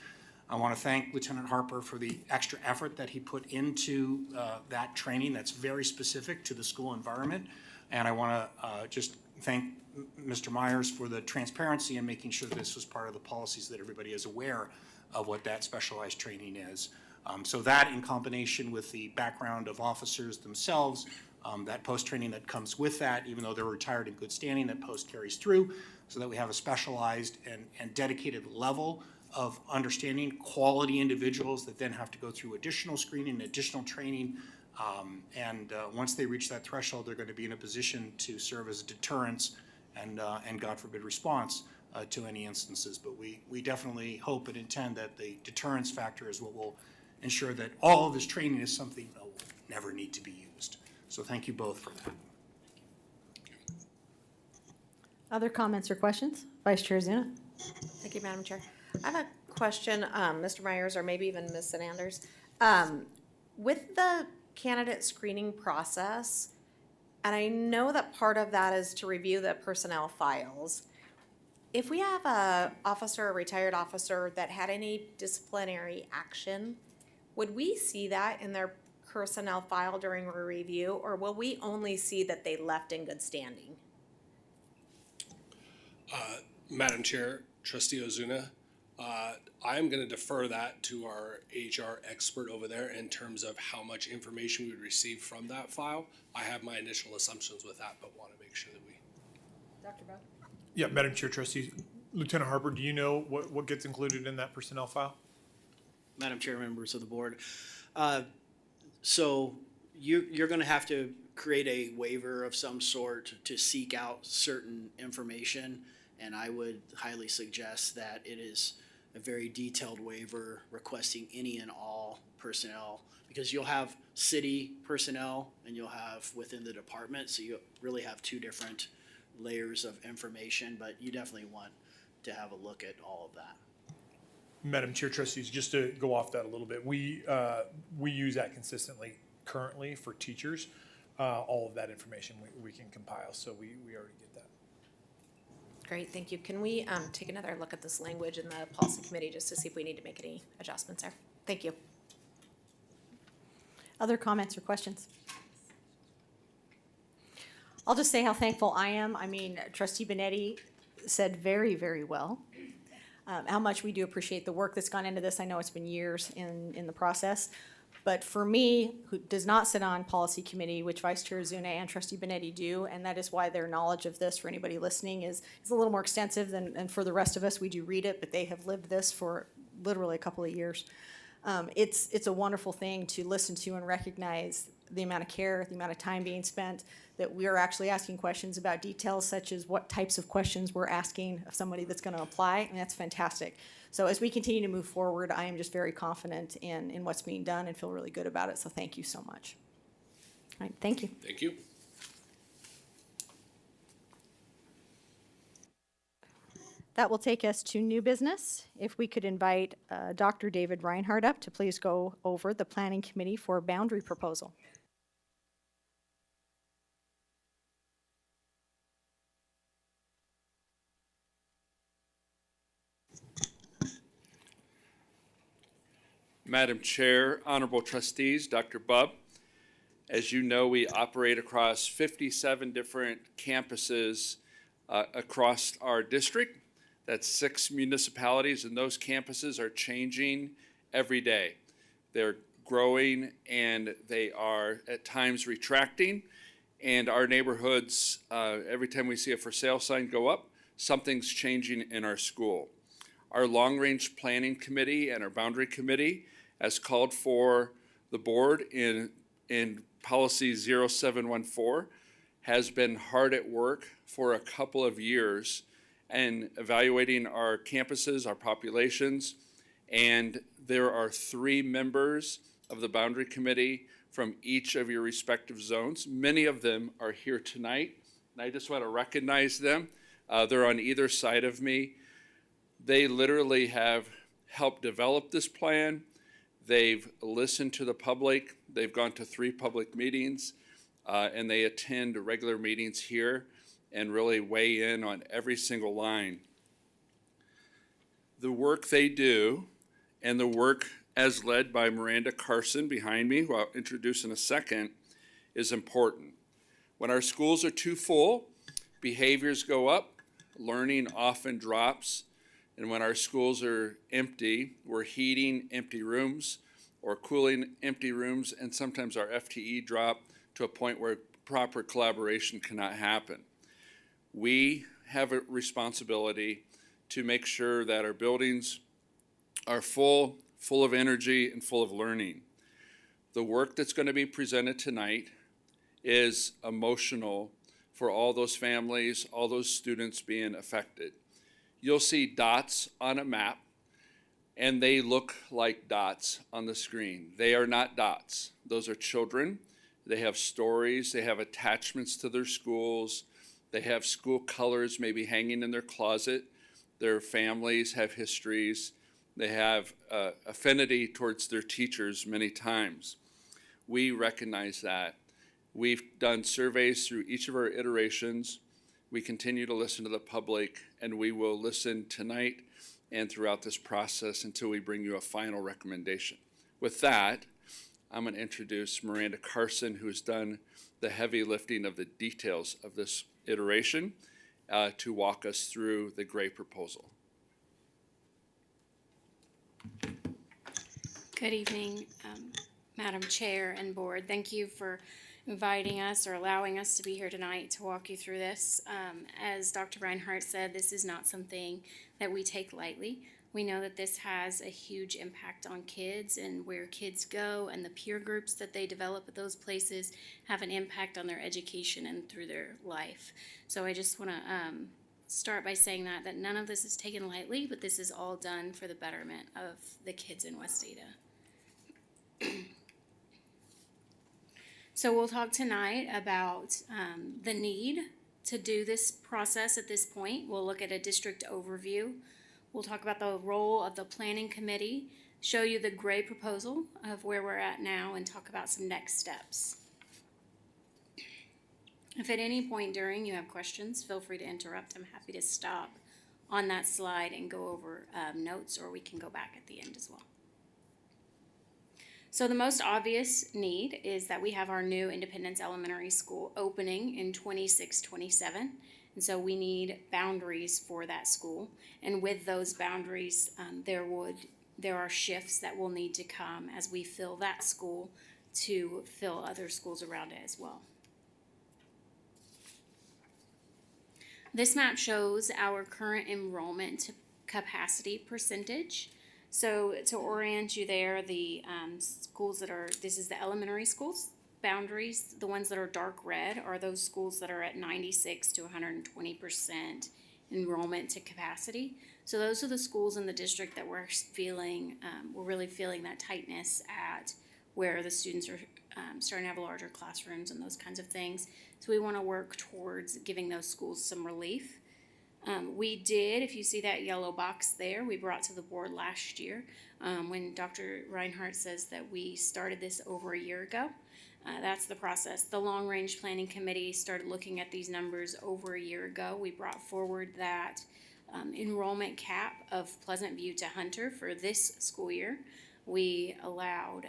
I want to thank Lieutenant Harper for the extra effort that he put into that training that's very specific to the school environment. And I want to just thank Mr. Myers for the transparency and making sure that this was part of the policies, that everybody is aware of what that specialized training is. So that, in combination with the background of officers themselves, that post-training that comes with that, even though they're retired in good standing, that post carries through, so that we have a specialized and dedicated level of understanding, quality individuals that then have to go through additional screening, additional training, and once they reach that threshold, they're going to be in a position to serve as a deterrence and God forbid, response to any instances. But we definitely hope and intend that the deterrence factor is what will ensure that all of this training is something that will never need to be used. So thank you both for that. Other comments or questions? Vice Chair Zuna. Thank you, Madam Chair. I have a question, Mr. Myers, or maybe even Ms. Sanders. With the candidate screening process, and I know that part of that is to review the personnel files. If we have a officer, a retired officer that had any disciplinary action, would we see that in their personnel file during a review, or will we only see that they left in good standing? Madam Chair, Trustee Ozuna, I'm going to defer that to our HR expert over there in terms of how much information we would receive from that file. I have my initial assumptions with that, but want to make sure that we. Dr. Bob? Yeah, Madam Chair, Trustees. Lieutenant Harper, do you know what gets included in that personnel file? Madam Chair, members of the board. So you're going to have to create a waiver of some sort to seek out certain information, and I would highly suggest that it is a very detailed waiver requesting any and all personnel, because you'll have city personnel and you'll have within the department, so you really have two different layers of information, but you definitely want to have a look at all of that. Madam Chair, Trustees, just to go off that a little bit, we use that consistently currently for teachers. All of that information we can compile, so we already get that. Great, thank you. Can we take another look at this language in the policy committee just to see if we need to make any adjustments there? Thank you. Other comments or questions? I'll just say how thankful I am. I mean, Trustee Benetti said very, very well how much we do appreciate the work that's gone into this. I know it's been years in the process. But for me, who does not sit on policy committee, which Vice Chair Zuna and Trustee Benetti do, and that is why their knowledge of this, for anybody listening, is a little more extensive than for the rest of us. We do read it, but they have lived this for literally a couple of years. It's a wonderful thing to listen to and recognize the amount of care, the amount of time being spent, that we are actually asking questions about details such as what types of questions we're asking of somebody that's going to apply, and that's fantastic. So as we continue to move forward, I am just very confident in what's being done and feel really good about it, so thank you so much. All right, thank you. Thank you. That will take us to new business. If we could invite Dr. David Reinhardt up to please go over the Planning Committee for boundary proposal. Madam Chair, Honorable Trustees, Dr. Bubb. As you know, we operate across 57 different campuses across our district. That's 6 municipalities, and those campuses are changing every day. They're growing and they are at times retracting. And our neighborhoods, every time we see a for sale sign go up, something's changing in our school. Our long-range planning committee and our boundary committee, as called for the board in policy 0714, has been hard at work for a couple of years and evaluating our campuses, our populations, and there are 3 members of the boundary committee from each of your respective zones. Many of them are here tonight, and I just want to recognize them. They're on either side of me. They literally have helped develop this plan. They've listened to the public. They've gone to 3 public meetings, and they attend regular meetings here and really weigh in on every single line. The work they do and the work as led by Miranda Carson behind me, who I'll introduce in a second, is important. When our schools are too full, behaviors go up, learning often drops, and when our schools are empty, we're heating empty rooms or cooling empty rooms, and sometimes our FTE drop to a point where proper collaboration cannot happen. We have a responsibility to make sure that our buildings are full of energy and full of learning. The work that's going to be presented tonight is emotional for all those families, all those students being affected. You'll see dots on a map, and they look like dots on the screen. They are not dots. Those are children. They have stories. They have attachments to their schools. They have school colors maybe hanging in their closet. Their families have histories. They have affinity towards their teachers many times. We recognize that. We've done surveys through each of our iterations. We continue to listen to the public, and we will listen tonight and throughout this process until we bring you a final recommendation. With that, I'm going to introduce Miranda Carson, who has done the heavy lifting of the details of this iteration, to walk us through the gray proposal. Good evening, Madam Chair and Board. Thank you for inviting us or allowing us to be here tonight to walk you through this. As Dr. Reinhardt said, this is not something that we take lightly. We know that this has a huge impact on kids and where kids go, and the peer groups that they develop at those places have an impact on their education and through their life. So I just want to start by saying that none of this is taken lightly, but this is all done for the betterment of the kids in West Ada. So we'll talk tonight about the need to do this process at this point. We'll look at a district overview. We'll talk about the role of the planning committee, show you the gray proposal of where we're at now, and talk about some next steps. If at any point during you have questions, feel free to interrupt. I'm happy to stop on that slide and go over notes, or we can go back at the end as well. So the most obvious need is that we have our new Independence Elementary School opening in 26-27. And so we need boundaries for that school. And with those boundaries, there are shifts that will need to come as we fill that school to fill other schools around it as well. This map shows our current enrollment capacity percentage. So to orient you there, the schools that are, this is the elementary schools. Boundaries, the ones that are dark red, are those schools that are at 96 to 120% enrollment to capacity. So those are the schools in the district that we're feeling, we're really feeling that tightness at, where the students are starting to have larger classrooms and those kinds of things. So we want to work towards giving those schools some relief. We did, if you see that yellow box there, we brought to the board last year when Dr. Reinhardt says that we started this over a year ago. That's the process. The Long Range Planning Committee started looking at these numbers over a year ago. We brought forward that enrollment cap of Pleasant View to Hunter for this school year. we allowed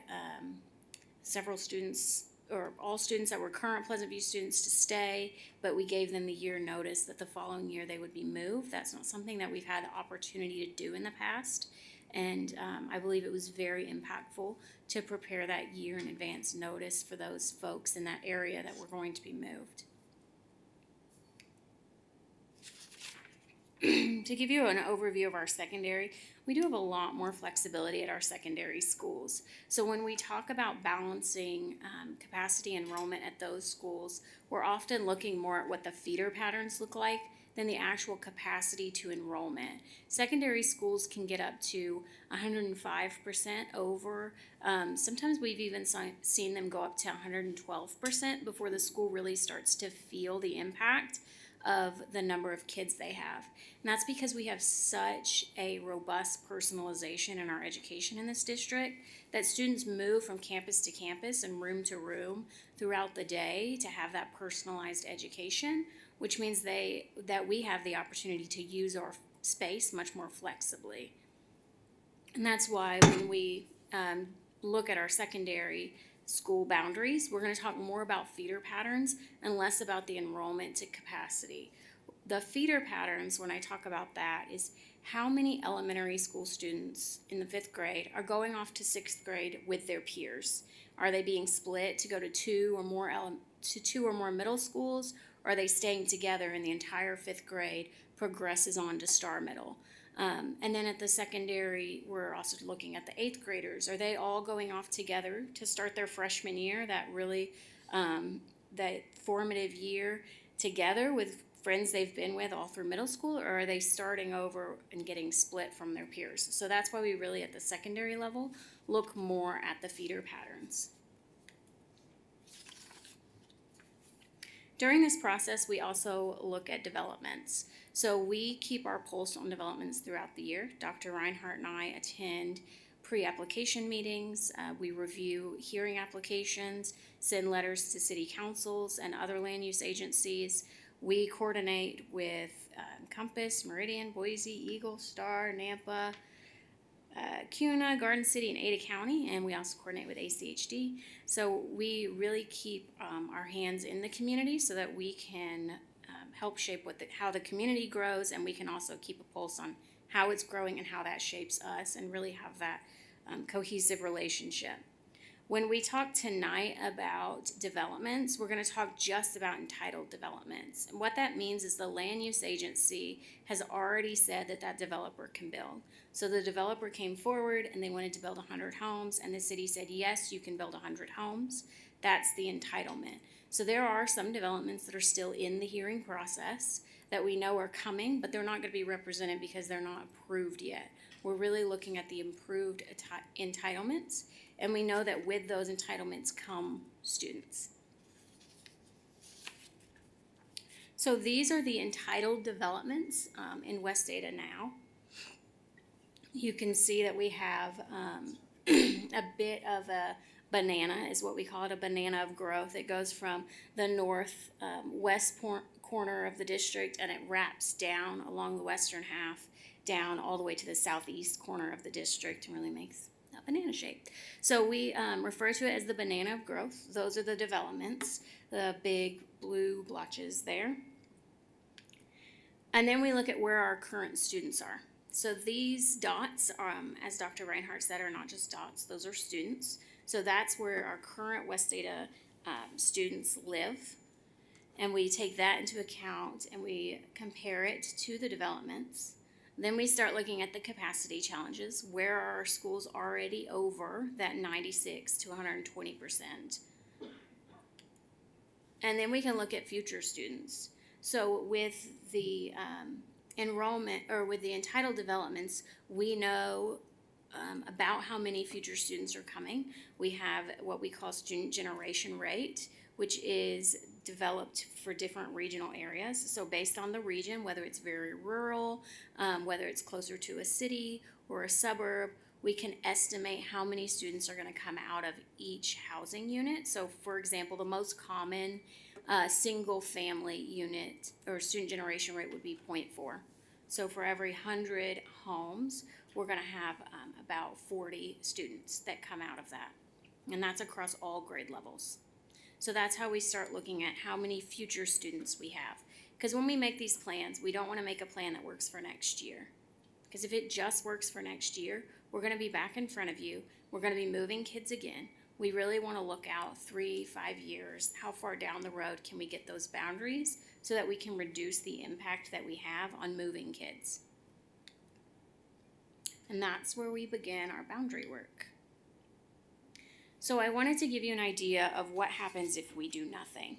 several students, or all students that were current Pleasant View students, to stay, but we gave them the year notice that the following year they would be moved. That's not something that we've had the opportunity to do in the past, and I believe it was very impactful to prepare that year in advance notice for those folks in that area that were going to be moved. To give you an overview of our secondary, we do have a lot more flexibility at our secondary schools. So when we talk about balancing capacity enrollment at those schools, we're often looking more at what the feeder patterns look like than the actual capacity to enrollment. Secondary schools can get up to 105% over. Sometimes we've even seen them go up to 112% before the school really starts to feel the impact of the number of kids they have. And that's because we have such a robust personalization in our education in this district that students move from campus to campus and room to room throughout the day to have that personalized education, which means that we have the opportunity to use our space much more flexibly. And that's why when we look at our secondary school boundaries, we're going to talk more about feeder patterns and less about the enrollment to capacity. The feeder patterns, when I talk about that, is how many elementary school students in the 5th grade are going off to 6th grade with their peers. Are they being split to go to two or more middle schools, or are they staying together and the entire 5th grade progresses on to Star Middle? And then at the secondary, we're also looking at the 8th graders. Are they all going off together to start their freshman year, that really, that formative year together with friends they've been with all through middle school, or are they starting over and getting split from their peers? So that's why we really, at the secondary level, look more at the feeder patterns. During this process, we also look at developments. So we keep our pulse on developments throughout the year. Dr. Reinhardt and I attend pre-application meetings. We review hearing applications, send letters to city councils and other land use agencies. We coordinate with Compass, Meridian, Boise, Eagle, Star, Nampa, CUNA, Garden City, and Ada County, and we also coordinate with ACHD. So we really keep our hands in the community so that we can help shape how the community grows, and we can also keep a pulse on how it's growing and how that shapes us, and really have that cohesive relationship. When we talk tonight about developments, we're going to talk just about entitled developments. And what that means is the land use agency has already said that that developer can build. So the developer came forward and they wanted to build 100 homes, and the city said, yes, you can build 100 homes. That's the entitlement. So there are some developments that are still in the hearing process that we know are coming, but they're not going to be represented because they're not approved yet. We're really looking at the improved entitlements, and we know that with those entitlements come students. So these are the entitled developments in West Ada now. You can see that we have a bit of a banana, is what we call it, a banana of growth. It goes from the north west corner of the district, and it wraps down along the western half, down all the way to the southeast corner of the district, and really makes a banana shape. So we refer to it as the banana of growth. Those are the developments, the big blue blotches there. And then we look at where our current students are. So these dots, as Dr. Reinhardt said, are not just dots, those are students. So that's where our current West Ada students live. And we take that into account and we compare it to the developments. Then we start looking at the capacity challenges. Where are our schools already over that 96 to 120%? And then we can look at future students. So with the enrollment, or with the entitled developments, we know about how many future students are coming. We have what we call student generation rate, which is developed for different regional areas. So based on the region, whether it's very rural, whether it's closer to a city or a suburb, we can estimate how many students are going to come out of each housing unit. So for example, the most common single family unit or student generation rate would be 0.4. So for every 100 homes, we're gonna have about 40 students that come out of that. And that's across all grade levels. So that's how we start looking at how many future students we have. Because when we make these plans, we don't wanna make a plan that works for next year. Because if it just works for next year, we're gonna be back in front of you, we're gonna be moving kids again. We really wanna look out 3-5 years, how far down the road can we get those boundaries so that we can reduce the impact that we have on moving kids. And that's where we begin our boundary work. So I wanted to give you an idea of what happens if we do nothing.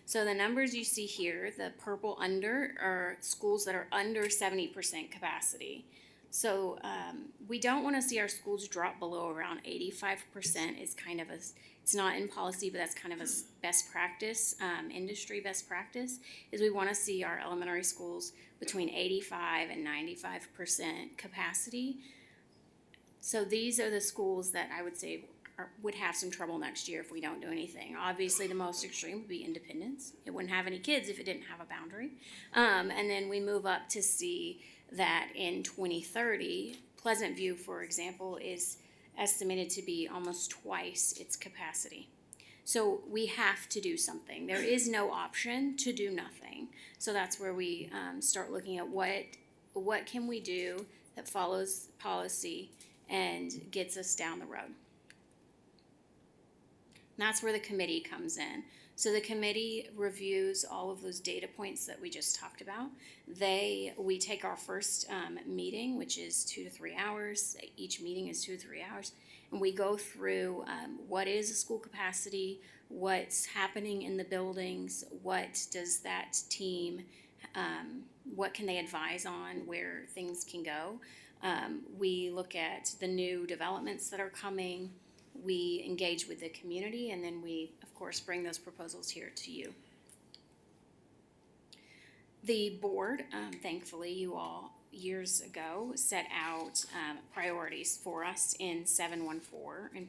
So the numbers you see here, the purple under, are schools that are under 70% capacity. So we don't want to see our schools drop below around 85%. Is kind of it's not in policy, but that's kind of a best practice, industry best practice, is we want to see our elementary schools between 85 and 95% capacity. So these are the schools that I would say would have some trouble next year if we don't do anything. Obviously, the most extreme would be Independence. It wouldn't have any kids if it didn't have a boundary. And then we move up to see that in 2030, Pleasant View, for example, is estimated to be almost twice its capacity. So we have to do something. There is no option to do nothing. So that's where we start looking at what can we do that follows policy and gets us down the road. And that's where the committee comes in. So the committee reviews all of those data points that we just talked about. We take our first meeting, which is 2 to 3 hours. Each meeting is 2 to 3 hours. And we go through what is a school capacity, what's happening in the buildings, what does that team, what can they advise on, where things can go. We look at the new developments that are coming. We engage with the community, and then we, of course, bring those proposals here to you. The board, thankfully, you all years ago set out priorities for us in 714,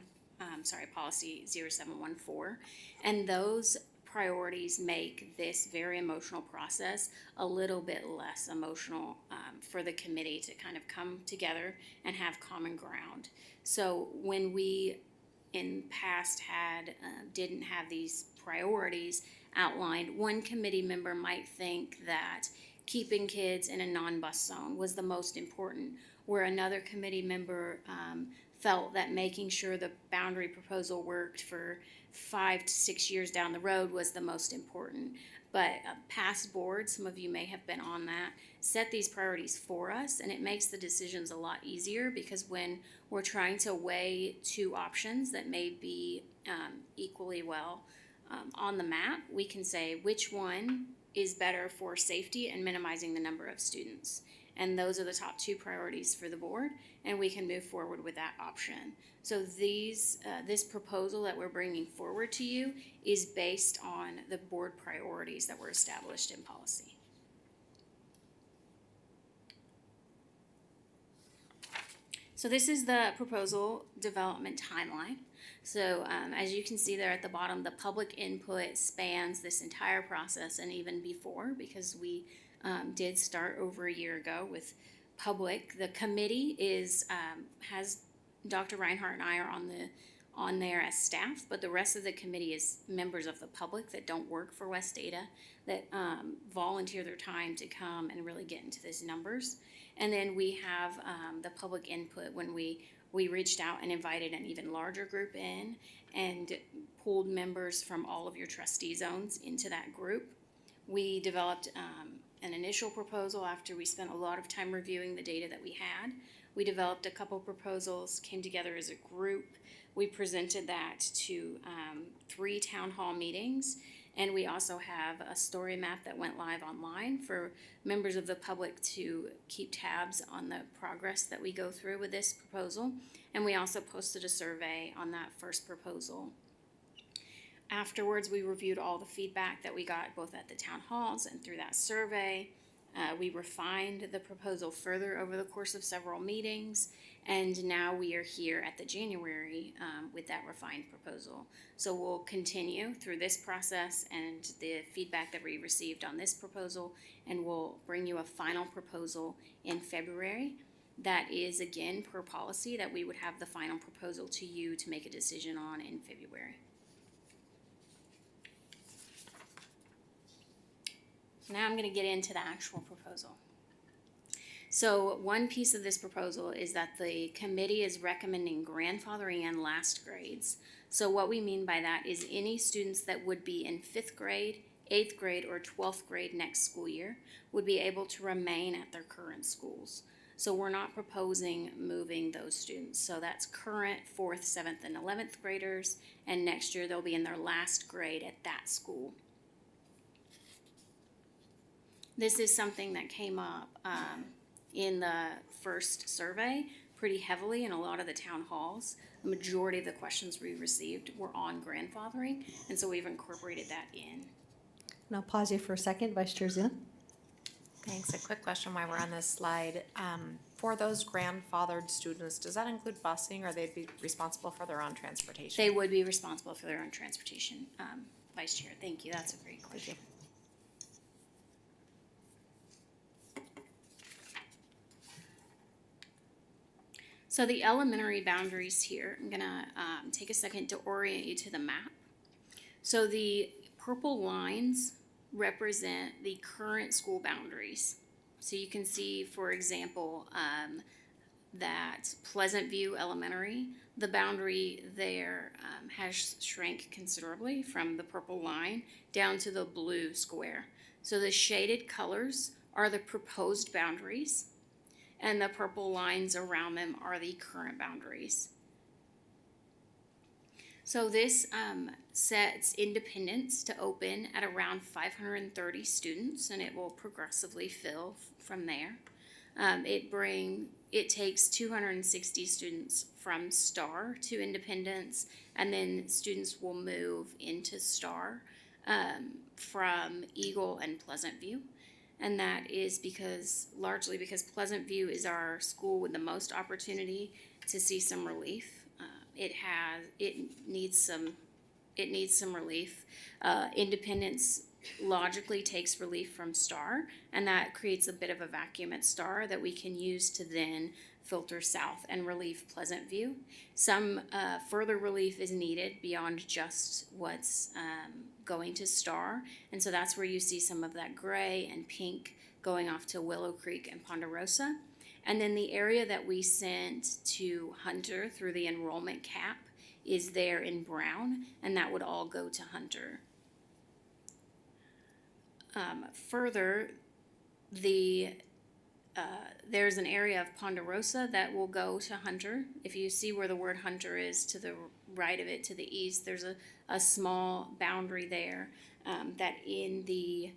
policy 0714, and those priorities make this very emotional process a little bit less emotional for the committee to kind of come together and have common ground. So when we in past didn't have these priorities outlined, one committee member might think that keeping kids in a non-bus zone was the most important, where another committee member felt that making sure the boundary proposal worked for 5 to 6 years down the road was the most important. But past boards, some of you may have been on that, set these priorities for us, and it makes the decisions a lot easier, because when we're trying to weigh two options that may be equally well on the map, we can say which one is better for safety and minimizing the number of students. And those are the top two priorities for the board, and we can move forward with that option. So this proposal that we're bringing forward to you is based on the board priorities that were established in policy. So this is the proposal development timeline. So as you can see there at the bottom, the public input spans this entire process and even before, because we did start over a year ago with public. The committee has Dr. Reinhardt and I are on there as staff, but the rest of the committee is members of the public that don't work for West Ada, that volunteer their time to come and really get into these numbers. And then we have the public input when we reached out and invited an even larger group in and pulled members from all of your trustee zones into that group. We developed an initial proposal after we spent a lot of time reviewing the data that we had. We developed a couple proposals, came together as a group. We presented that to 3 town hall meetings, and we also have a story map that went live online for members of the public to keep tabs on the progress that we go through with this proposal. And we also posted a survey on that first proposal. Afterwards, we reviewed all the feedback that we got both at the town halls and through that survey. We refined the proposal further over the course of several meetings, and now we are here at the January with that refined proposal. So we'll continue through this process and the feedback that we received on this proposal, and we'll bring you a final proposal in February. That is, again, per policy, that we would have the final proposal to you to make a decision on in February. Now I'm going to get into the actual proposal. So one piece of this proposal is that the committee is recommending grandfathering in last grades. So what we mean by that is any students that would be in 5th grade, 8th grade, or 12th grade next school year would be able to remain at their current schools. So we're not proposing moving those students. So that's current 4th, 7th, and 11th graders, and next year they'll be in their last grade at that school. This is something that came up in the first survey pretty heavily in a lot of the town halls. The majority of the questions we received were on grandfathering, and so we've incorporated that in. And I'll pause you for a second, Vice Chair Zuna. Thanks. A quick question while we're on this slide. For those grandfathered students, does that include busing, or they'd be responsible for their own transportation? They would be responsible for their own transportation. Vice Chair, thank you. That's a great question. So the elementary boundaries here, I'm gonna take a second to orient you to the map. So the purple lines represent the current school boundaries. So you can see, for example, that Pleasant View Elementary, the boundary there has shrank considerably from the purple line down to the blue square. So the shaded colors are the proposed boundaries, and the purple lines around them are the current boundaries. So this sets Independence to open at around 530 students, and it will progressively fill from there. It takes 260 students from Star to Independence, and then students will move into Star from Eagle and Pleasant View. And that is largely because Pleasant View is our school with the most opportunity to see some relief. It needs some relief. Independence logically takes relief from Star, and that creates a bit of a vacuum at Star that we can use to then filter south and relieve Pleasant View. Some further relief is needed beyond just what's going to Star, and so that's where you see some of that gray and pink going off to Willow Creek and Ponderosa. And then the area that we sent to Hunter through the enrollment cap is there in brown, and that would all go to Hunter. Further, there's an area of Ponderosa that will go to Hunter. If you see where the word Hunter is to the right of it, to the east, there's a small boundary there that in the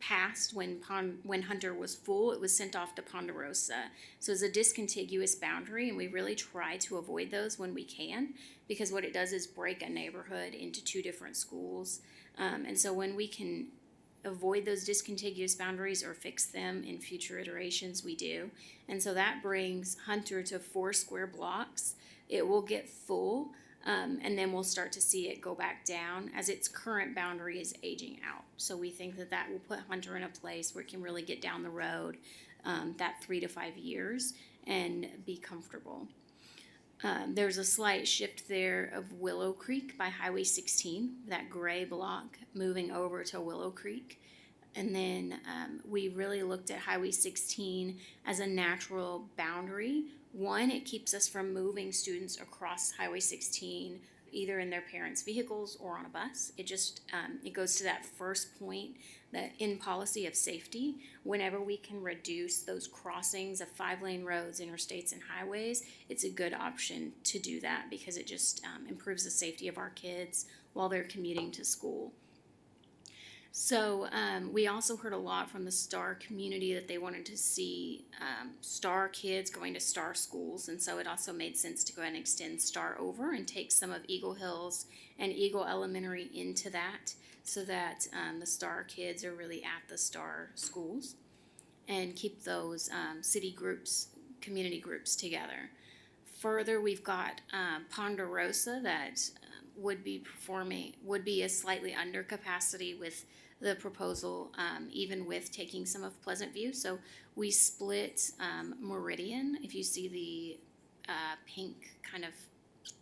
past, when Hunter was full, it was sent off to Ponderosa. So it's a discontiguous boundary, and we really try to avoid those when we can, because what it does is break a neighborhood into two different schools. And so when we can avoid those discontiguous boundaries or fix them in future iterations, we do. And so that brings Hunter to 4 square blocks. It will get full, and then we'll start to see it go back down as its current boundary is aging out. So we think that will put Hunter in a place where it can really get down the road that 3 to 5 years and be comfortable. There's a slight shift there of Willow Creek by Highway 16, that gray block moving over to Willow Creek. And then we really looked at Highway 16 as a natural boundary. One, it keeps us from moving students across Highway 16 either in their parents' vehicles or on a bus. It just, it goes to that first point that in policy of safety, whenever we can reduce those crossings of 5-lane roads, interstates, and highways, it's a good option to do that because it just improves the safety of our kids while they're commuting to school. So we also heard a lot from the STAR community that they wanted to see STAR kids going to STAR schools, and so it also made sense to go ahead and extend STAR over and take some of Eagle Hills and Eagle Elementary into that, so that the STAR kids are really at the STAR schools, and keep those city groups, community groups together. Further, we've got Ponderosa that would be a slightly under capacity with the proposal, even with taking some of Pleasant View. So we split Meridian. If you see the pink kind of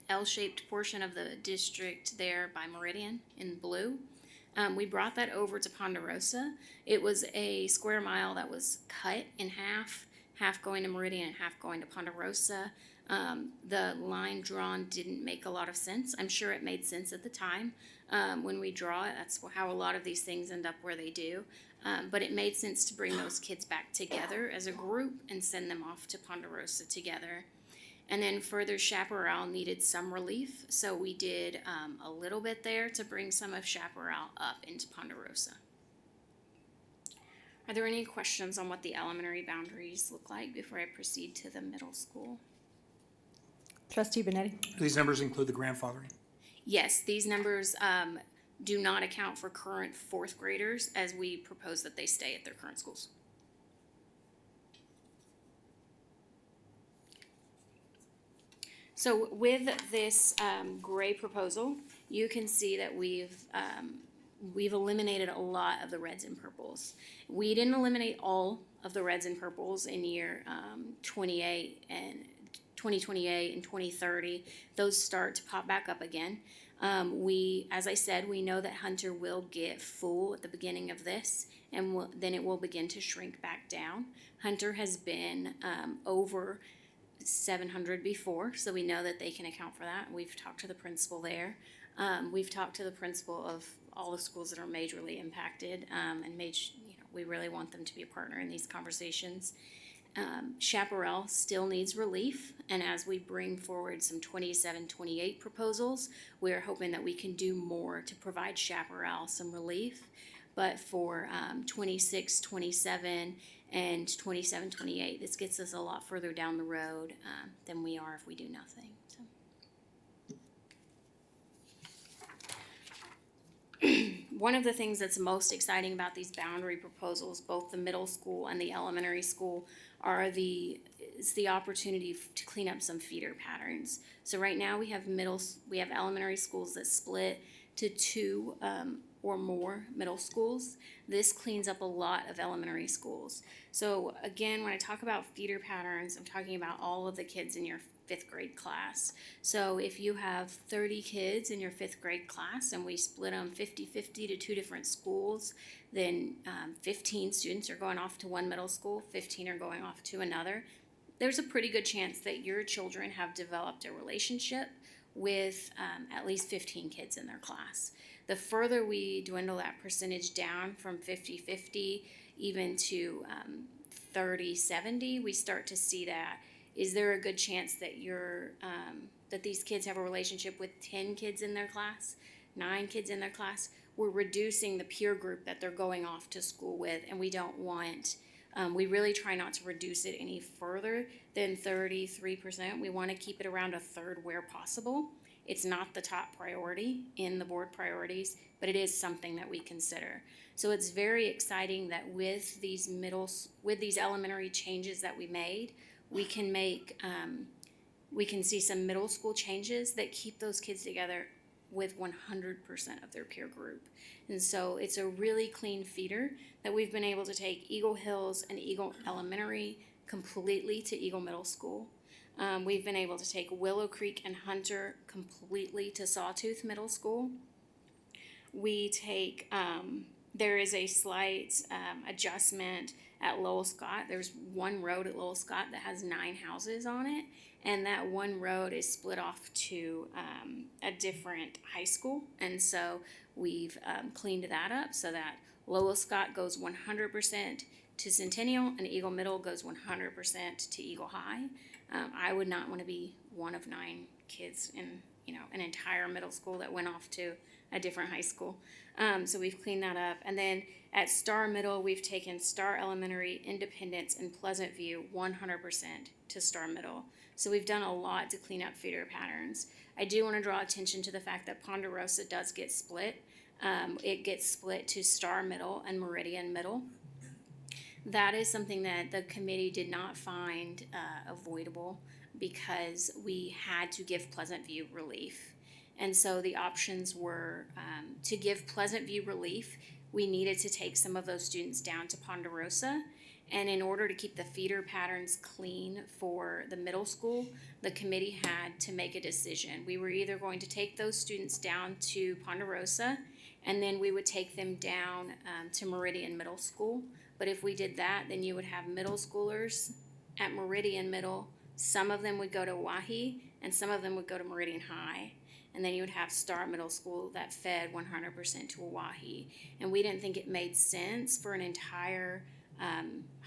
L-shaped portion of the district there by Meridian in blue, we brought that over to Ponderosa. It was a square mile that was cut in half going to Meridian and half going to Ponderosa. The line drawn didn't make a lot of sense. I'm sure it made sense at the time when we draw it. That's how a lot of these things end up where they do. But it made sense to bring those kids back together as a group and send them off to Ponderosa together. And then further, Chaparral needed some relief, so we did a little bit there to bring some of Chaparral up into Ponderosa. Are there any questions on what the elementary boundaries look like before I proceed to the middle school? Trustee Benetti? Do these numbers include the grandfathering? Yes, these numbers do not account for current fourth graders, as we propose that they stay at their current schools. So with this gray proposal, you can see that we've eliminated a lot of the reds and purples. We didn't eliminate all of the reds and purples in year 2028 and 2030. Those start to pop back up again. As I said, we know that Hunter will get full at the beginning of this, and then it will begin to shrink back down. Hunter has been over 700 before, so we know that they can account for that. We've talked to the principal there. We've talked to the principal of all the schools that are majorly impacted, and we really want them to be a partner in these conversations. Chaparral still needs relief, and as we bring forward some 27-28 proposals, we're hoping that we can do more to provide Chaparral some relief. But for 26-27 and 27-28, this gets us a lot further down the road than we are if we do nothing. So. One of the things that's most exciting about these boundary proposals, both the middle school and the elementary school, is the opportunity to clean up some feeder patterns. So right now we have elementary schools that split to two or more middle schools. This cleans up a lot of elementary schools. So again, when I talk about feeder patterns, I'm talking about all of the kids in your fifth grade class. So if you have 30 kids in your fifth grade class and we split them 50-50 to two different schools, then 15 students are going off to one middle school, 15 are going off to another. There's a pretty good chance that your children have developed a relationship with at least 15 kids in their class. The further we dwindle that percentage down from 50-50 even to 30-70, we start to see that. Is there a good chance that that these kids have a relationship with 10 kids in their class, 9 kids in their class? We're reducing the peer group that they're going off to school with, and we don't want, we really try not to reduce it any further than 33%. We want to keep it around a third where possible. It's not the top priority in the board priorities, but it is something that we consider. So it's very exciting that with these elementary changes that we made, we can see some middle school changes that keep those kids together with 100% of their peer group. And so it's a really clean feeder that we've been able to take Eagle Hills and Eagle Elementary completely to Eagle Middle School. We've been able to take Willow Creek and Hunter completely to Sawtooth Middle School. We take, there is a slight adjustment at Lowell Scott. There's one road at Lowell Scott that has 9 houses on it, and that one road is split off to a different high school. And so we've cleaned that up so that Lowell Scott goes 100% to Centennial and Eagle Middle goes 100% to Eagle High. I would not want to be one of 9 kids in an entire middle school that went off to a different high school. So we've cleaned that up. And then at Star Middle, we've taken Star Elementary, Independence, and Pleasant View 100% to Star Middle. So we've done a lot to clean up feeder patterns. I do want to draw attention to the fact that Ponderosa does get split. It gets split to Star Middle and Meridian Middle. That is something that the committee did not find avoidable because we had to give Pleasant View relief. And so the options were to give Pleasant View relief, we needed to take some of those students down to Ponderosa. And in order to keep the feeder patterns clean for the middle school, the committee had to make a decision. We were either going to take those students down to Ponderosa, and then we would take them down to Meridian Middle School. But if we did that, then you would have middle schoolers at Meridian Middle. Some of them would go to Oahe, and some of them would go to Meridian High. And then you would have Star Middle School that fed 100% to Oahe. And we didn't think it made sense for an entire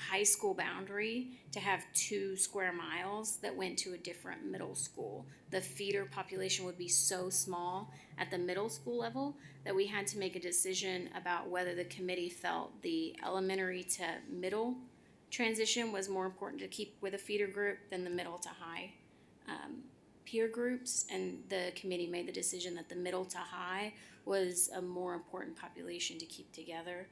high school boundary to have 2 square miles that went to a different middle school. The feeder population would be so small at the middle school level that we had to make a decision about whether the committee felt the elementary to middle transition was more important to keep with a feeder group than the middle to high peer groups. And the committee made the decision that the middle to high was a more important population to keep together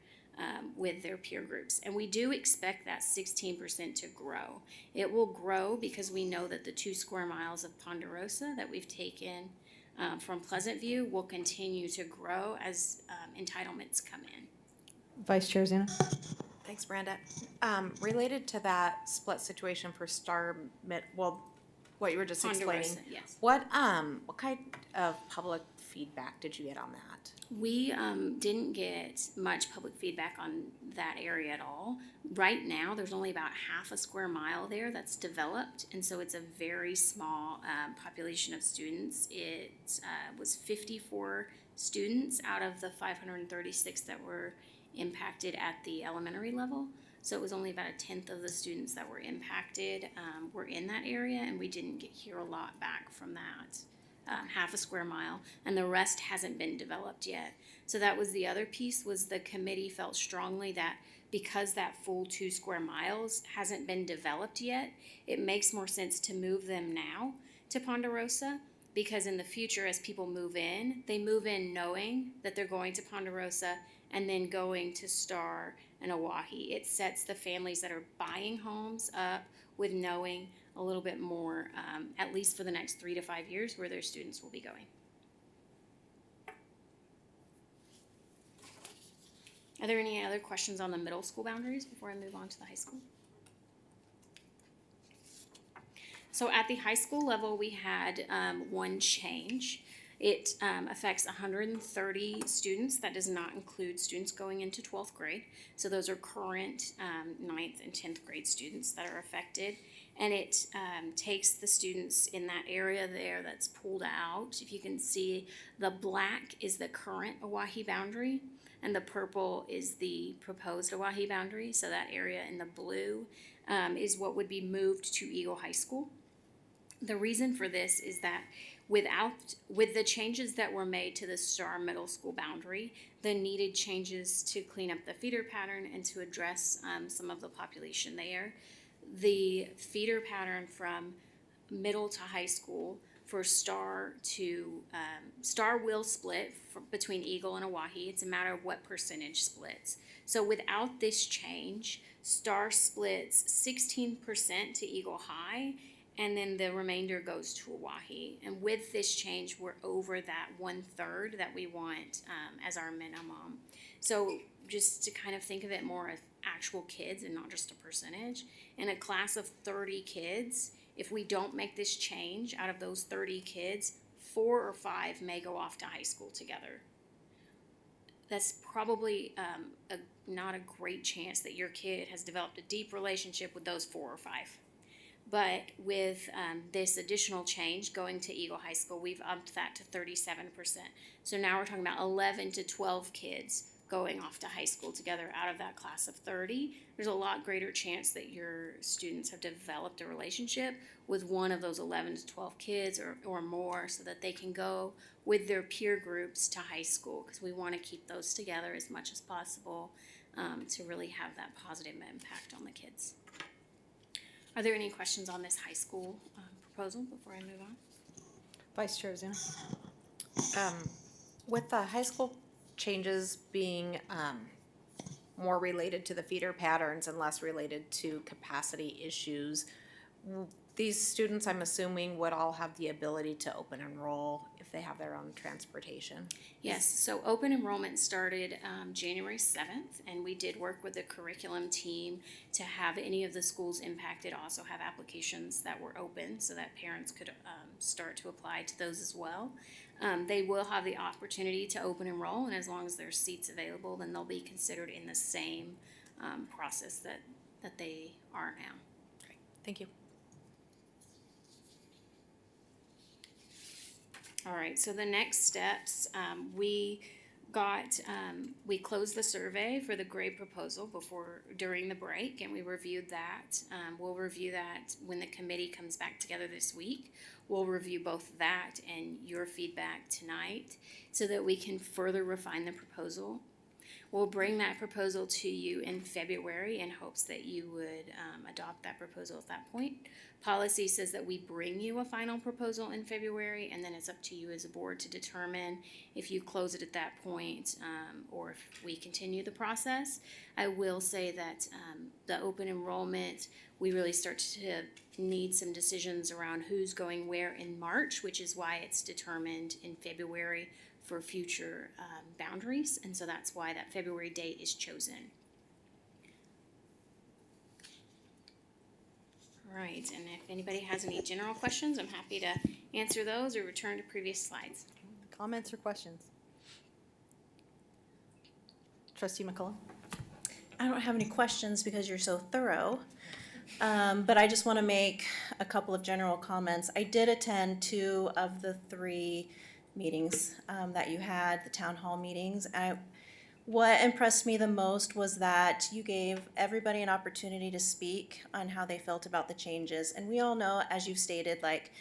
with their peer groups. And we do expect that 16% to grow. It will grow because we know that the 2 square miles of Ponderosa that we've taken from Pleasant View will continue to grow as entitlements come in. Vice Chair Zuna. Thanks, Brenda. Related to that split situation for what you were just explaining. Ponderosa, yes. What kind of public feedback did you get on that? We didn't get much public feedback on that area at all. Right now, there's only about half a square mile there that's developed, and so it's a very small population of students. It was 54 students out of the 536 that were impacted at the elementary level. So it was only about 1/10 of the students that were impacted were in that area, and we didn't hear a lot back from that. Half a square mile, and the rest hasn't been developed yet. So that was the other piece, was the committee felt strongly that because that full 2 square miles hasn't been developed yet, it makes more sense to move them now to Ponderosa, because in the future, as people move in, they move in knowing that they're going to Ponderosa and then going to Star and Oahe. It sets the families that are buying homes up with knowing a little bit more, at least for the next 3 to 5 years, where their students will be going. Are there any other questions on the middle school boundaries before I move on to the high school? So at the high school level, we had one change. It affects 130 students. That does not include students going into 12th grade. So those are current 9th and 10th grade students that are affected. And it takes the students in that area there that's pulled out. If you can see, the black is the current Oahe boundary, and the purple is the proposed Oahe boundary. So that area in the blue is what would be moved to Eagle High School. The reason for this is that with the changes that were made to the Star Middle School boundary, the needed changes to clean up the feeder pattern and to address some of the population there, the feeder pattern from middle to high school for Star will split between Eagle and Oahe. It's a matter of what percentage splits. So without this change, Star splits 16% to Eagle High, and then the remainder goes to Oahe. And with this change, we're over that 1/3 that we want as our minimum. So just to kind of think of it more as actual kids and not just a percentage, in a class of 30 kids, if we don't make this change, out of those 30 kids, 4 or 5 may go off to high school together. That's probably not a great chance that your kid has developed a deep relationship with those 4 or 5. But with this additional change going to Eagle High School, we've upped that to 37%. So now we're talking about 11 to 12 kids going off to high school together out of that class of 30, there's a lot greater chance that your students have developed a relationship with one of those 11 to 12 kids or more, so that they can go with their peer groups to high school, because we want to keep those together as much as possible to really have that positive impact on the kids. Are there any questions on this high school proposal before I move on? Vice Chair Ozuna. With the high school changes being more related to the feeder patterns and less related to capacity issues, these students, I'm assuming, would all have the ability to open enroll if they have their own transportation? Yes, so open enrollment started January 7th, and we did work with the curriculum team to have any of the schools impacted also have applications that were open so that parents could start to apply to those as well. They will have the opportunity to open enroll, and as long as there's seats available, then they'll be considered in the same process that they are now. Great, thank you. All right, so the next steps, we closed the survey for the grade proposal during the break, and we reviewed that. We'll review that when the committee comes back together this week. We'll review both that and your feedback tonight so that we can further refine the proposal. We'll bring that proposal to you in February in hopes that you would adopt that proposal at that point. Policy says that we bring you a final proposal in February, and then it's up to you as a board to determine if you close it at that point or if we continue the process. I will say that the open enrollment, we really start to need some decisions around who's going where in March, which is why it's determined in February for future boundaries, and so that's why that February date is chosen. All right, and if anybody has any general questions, I'm happy to answer those or return to previous slides. Comments or questions? Trustee McCullough? I don't have any questions because you're so thorough, but I just want to make a couple of general comments. I did attend 2 of the 3 meetings that you had, the town hall meetings. What impressed me the most was that you gave everybody an opportunity to speak on how they felt about the changes. And we all know, as you've stated, like,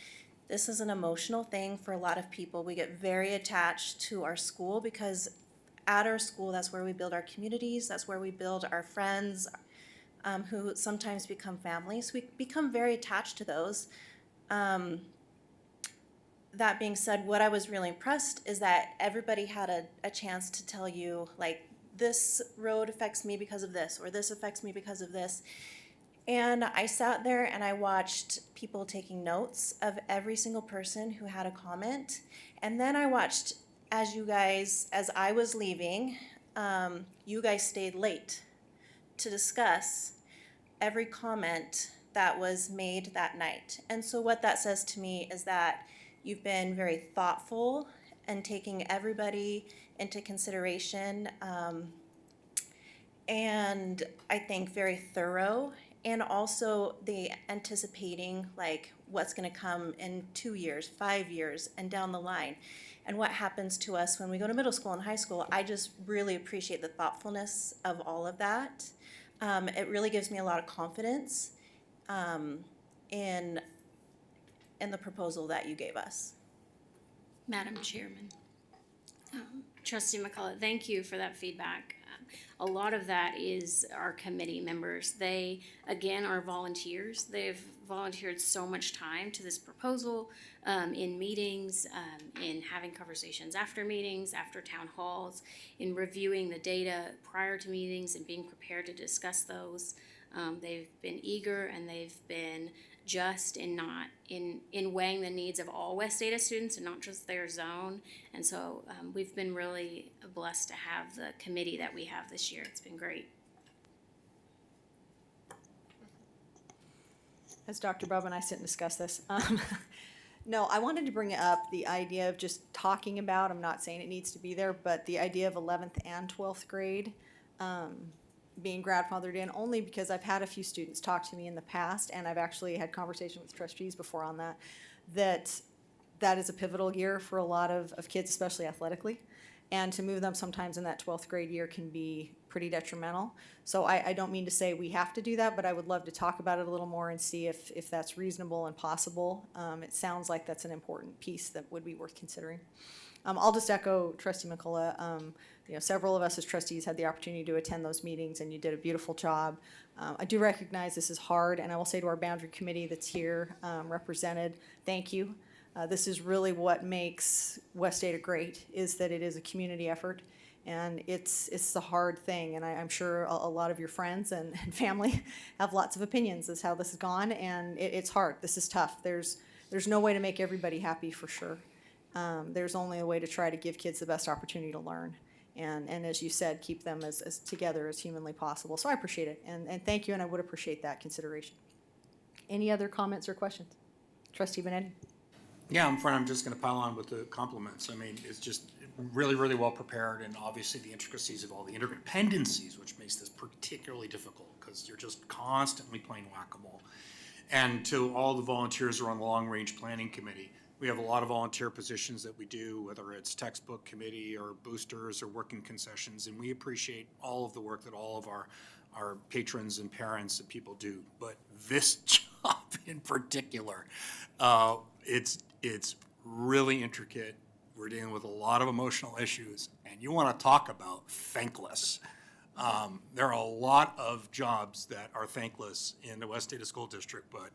this is an emotional thing for a lot of people. We get very attached to our school because at our school, that's where we build our communities, that's where we build our friends, who sometimes become family. So we become very attached to those. That being said, what I was really impressed is that everybody had a chance to tell you, like, this road affects me because of this, or this affects me because of this. And I sat there and I watched people taking notes of every single person who had a comment. And then I watched as I was leaving, you guys stayed late to discuss every comment that was made that night. And so what that says to me is that you've been very thoughtful and taking everybody into consideration, and I think very thorough, and also the anticipating like what's going to come in 2 years, 5 years, and down the line, and what happens to us when we go to middle school and high school. I just really appreciate the thoughtfulness of all of that. It really gives me a lot of confidence in the proposal that you gave us. Madam Chairman. Trustee McCullough, thank you for that feedback. A lot of that is our committee members. They, again, are volunteers. They've volunteered so much time to this proposal in meetings, in having conversations after meetings, after town halls, in reviewing the data prior to meetings and being prepared to discuss those. They've been eager and they've been just in weighing the needs of all West Ada students and not just their zone. And so we've been really blessed to have the committee that we have this year. It's been great. As Dr. Bub and I sit and discuss this, no, I wanted to bring up the idea of just talking about, I'm not saying it needs to be there, but the idea of 11th and 12th grade being grandfathered in, only because I've had a few students talk to me in the past, and I've actually had conversations with trustees before on that is a pivotal year for a lot of kids, especially athletically. And to move them sometimes in that 12th grade year can be pretty detrimental. So I don't mean to say we have to do that, but I would love to talk about it a little more and see if that's reasonable and possible. It sounds like that's an important piece that would be worth considering. I'll just echo Trustee McCullough. Several of us as trustees had the opportunity to attend those meetings, and you did a beautiful job. I do recognize this is hard, and I will say to our boundary committee that's here represented, thank you. This is really what makes West Ada great, is that it is a community effort, and it's a hard thing. And I'm sure a lot of your friends and family have lots of opinions as how this has gone, and it's hard. This is tough. There's no way to make everybody happy for sure. There's only a way to try to give kids the best opportunity to learn. And as you said, keep them as together as humanly possible. So I appreciate it, and thank you, and I would appreciate that consideration. Any other comments or questions? Trustee Benetti? Yeah, I'm just going to pile on with the compliments. I mean, it's just really, really well prepared, and obviously the intricacies of all the interdependencies, which makes this particularly difficult because you're just constantly playing whack-a-mole. And to all the volunteers who are on the long-range planning committee, we have a lot of volunteer positions that we do, whether it's textbook committee or boosters or working concessions, and we appreciate all of the work that all of our patrons and parents and people do. But this job in particular, it's really intricate. We're dealing with a lot of emotional issues, and you want to talk about thankless. There are a lot of jobs that are thankless in the West Ada School District, but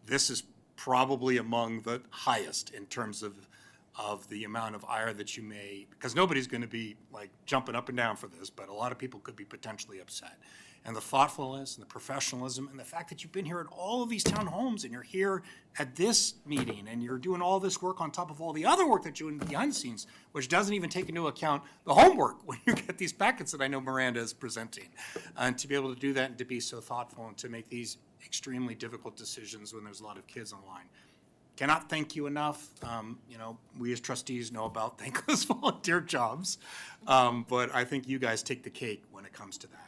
this is probably among the highest in terms of the amount of ire that you may, because nobody's going to be like jumping up and down for this, but a lot of people could be potentially upset. And the thoughtfulness and the professionalism and the fact that you've been here at all of these town homes and you're here at this meeting and you're doing all this work on top of all the other work that you're doing behind the scenes, which doesn't even take into account the homework when you get these packets that I know Miranda is presenting. And to be able to do that and to be so thoughtful and to make these extremely difficult decisions when there's a lot of kids on the line. Cannot thank you enough. We as trustees know about thankless volunteer jobs, but I think you guys take the cake when it comes to that.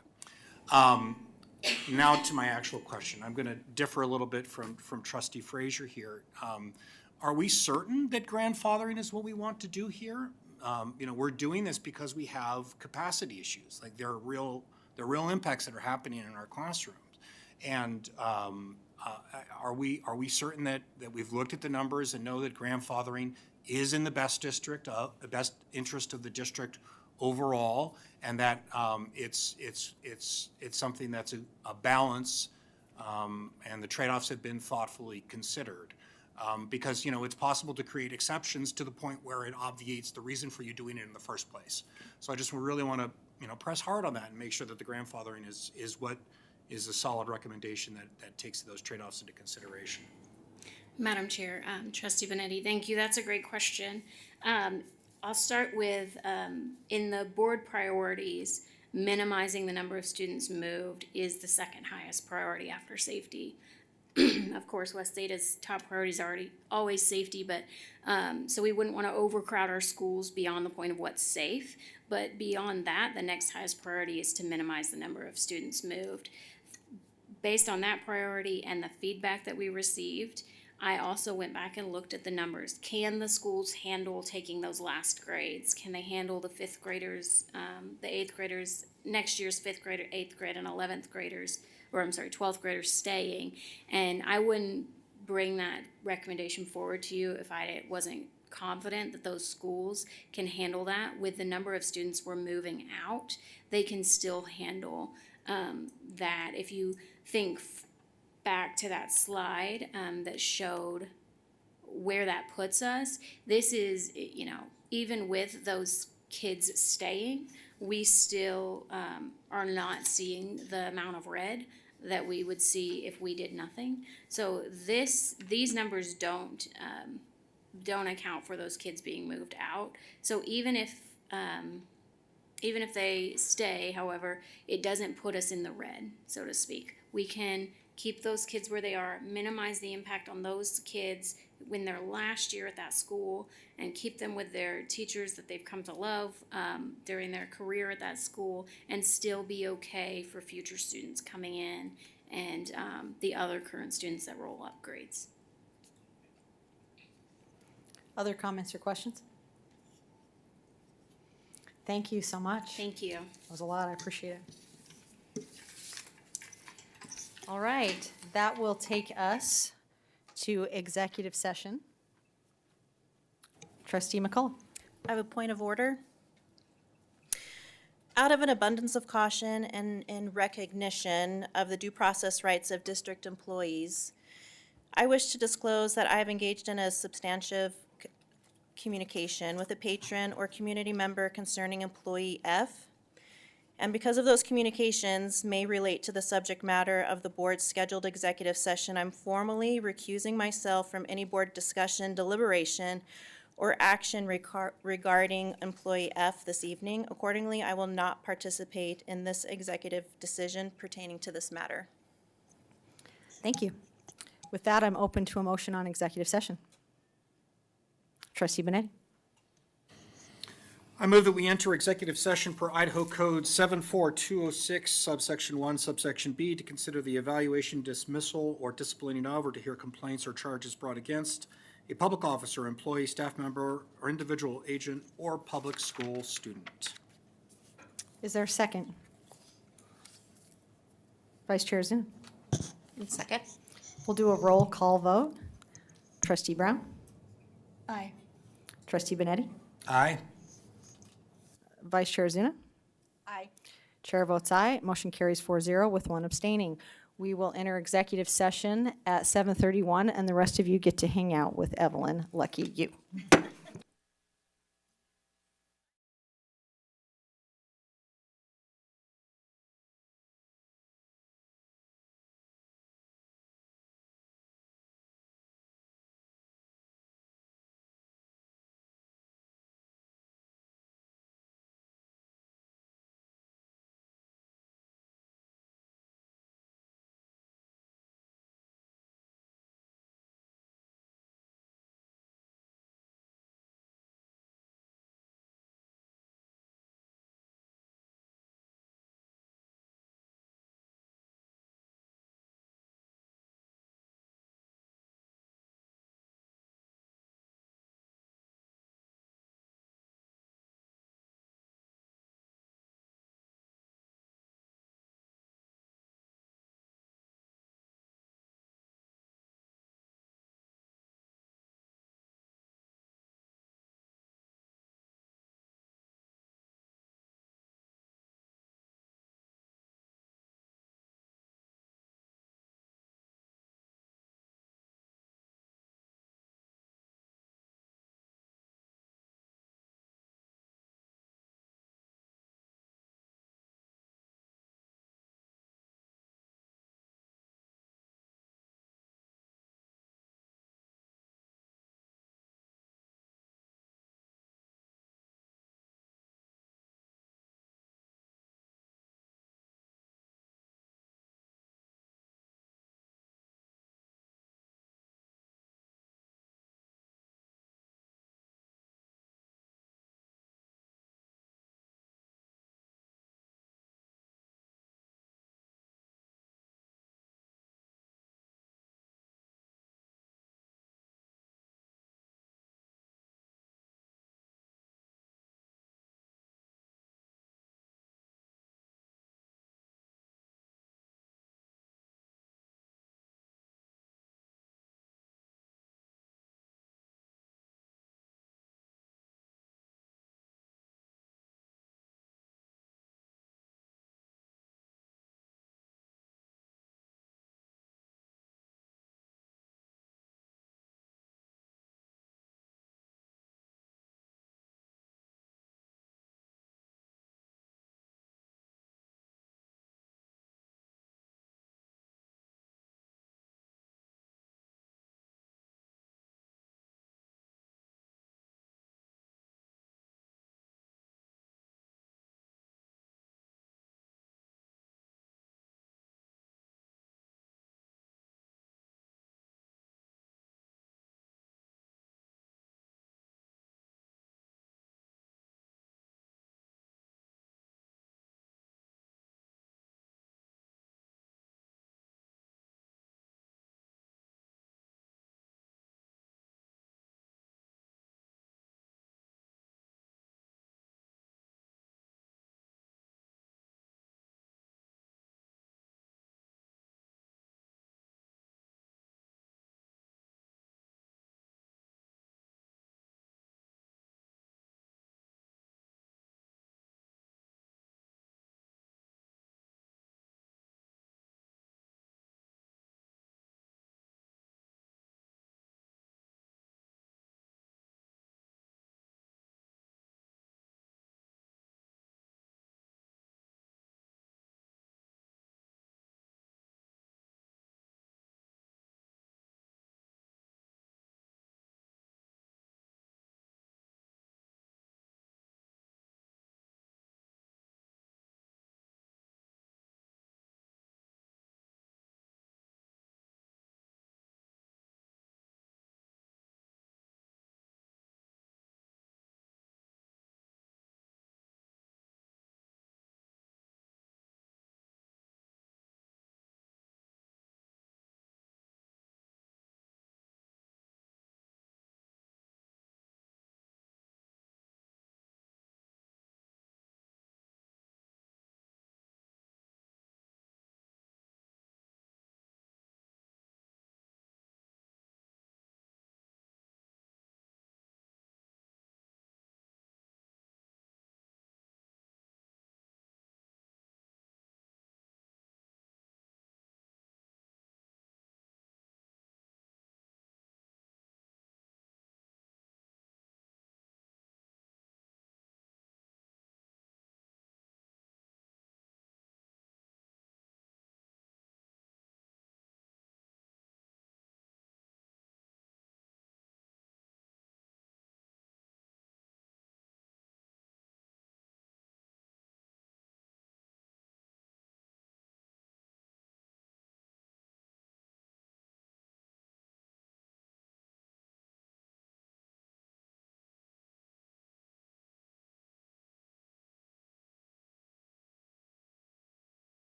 Now to my actual question. I'm going to differ a little bit from Trustee Frazier here. Are we certain that grandfathering is what we want to do here? We're doing this because we have capacity issues. Like there are real impacts that are happening in our classrooms. And are we certain that we've looked at the numbers and know that grandfathering is in the best interest of the district overall, and that it's something that's a balance, and the trade-offs have been thoughtfully considered. Because it's possible to create exceptions to the point where it obviates the reason for you doing it in the first place. So I just really want to press hard on that and make sure that the grandfathering is what is a solid recommendation that takes those trade-offs into consideration. Madam Chair, Trustee Benetti, thank you. That's a great question. I'll start with, in the board priorities, minimizing the number of students moved is the second highest priority after safety. Of course, West Ada's top priority is always safety, but so we wouldn't want to overcrowd our schools beyond the point of what's safe. But beyond that, the next highest priority is to minimize the number of students moved. Based on that priority and the feedback that we received, I also went back and looked at the numbers. Can the schools handle taking those last grades? Can they handle the fifth graders, the eighth graders, next year's fifth grader, eighth grade, and 11th graders, 12th graders staying? And I wouldn't bring that recommendation forward to you if I wasn't confident that those schools can handle that. With the number of students we're moving out, they can still handle that. If you think back to that slide that showed where that puts us, this is, even with those kids staying, we still are not seeing the amount of red that we would see if we did nothing. So these numbers don't account for those kids being moved out. So even if they stay, however, it doesn't put us in the red, so to speak. We can keep those kids where they are, minimize the impact on those kids when they're last year at that school, and keep them with their teachers that they've come to love during their career at that school, and still be okay for future students coming in and the other current students that roll up grades. Other comments or questions? Thank you so much. Thank you. That was a lot. I appreciate it. All right, that will take us to executive session. Trustee McCullough. I have a point of order. Out of an abundance of caution and in recognition of the due process rights of district employees, I wish to disclose that I have engaged in a substantive communication with a patron or community member concerning employee F. And because of those communications may relate to the subject matter of the board's scheduled executive session, I'm formally recusing myself from any board discussion, deliberation, or action regarding employee F this evening. Accordingly, I will not participate in this executive decision pertaining to this matter. Thank you. With that, I'm open to a motion on executive session. Trustee Benetti. I move that we enter executive session per Idaho Code 74206, subsection 1, subsection B, to consider the evaluation, dismissal, or disciplining of, or to hear complaints or charges brought against a public officer, employee, staff member, or individual agent, or public school student. Is there a second? Vice Chair Zuna. Second. We'll do a roll call vote. Trustee Brown. Aye. Trustee Benetti. Aye. Vice Chair Zuna. Aye. Chair votes aye. Motion carries 4-0 with one abstaining. We will enter executive session at 7:31, and the rest of you get to hang out with Evelyn. Lucky you.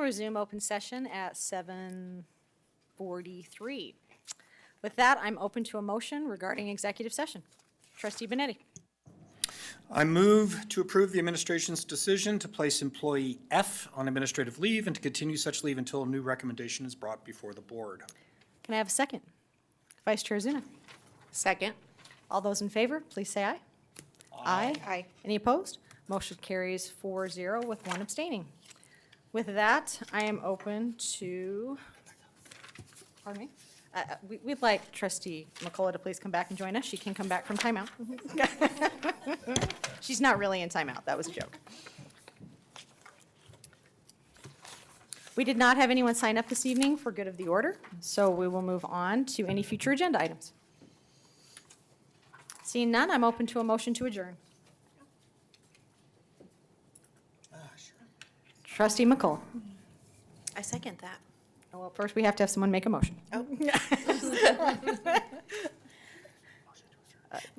resume open session at 7:43. With that, I'm open to a motion regarding executive session. Trustee Benetti. I move to approve the administration's decision to place employee F on administrative leave and to continue such leave until a new recommendation is brought before the board. Can I have a second? Vice Chair Zuna. Second. All those in favor, please say aye. Aye. Aye. Any opposed? Motion carries 4-0 with one abstaining. With that, I am open to, pardon me? We'd like Trustee McCullough to please come back and join us. She can come back from timeout. She's not really in timeout. That was a joke. We did not have anyone sign up this evening for good of the order, so we will move on to any future agenda items. Seeing none, I'm open to a motion to adjourn. Trustee McCullough. I second that. Well, first we have to have someone make a motion. Oh.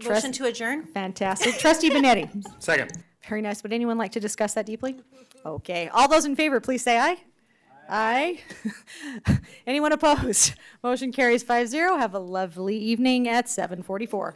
Trust- Motion to adjourn? Fantastic. Trustee Benetti. Second. Very nice. Would anyone like to discuss that deeply? Okay. All those in favor, please say aye. Aye. Anyone opposed? Motion carries 5-0. Have a lovely evening at 7:44.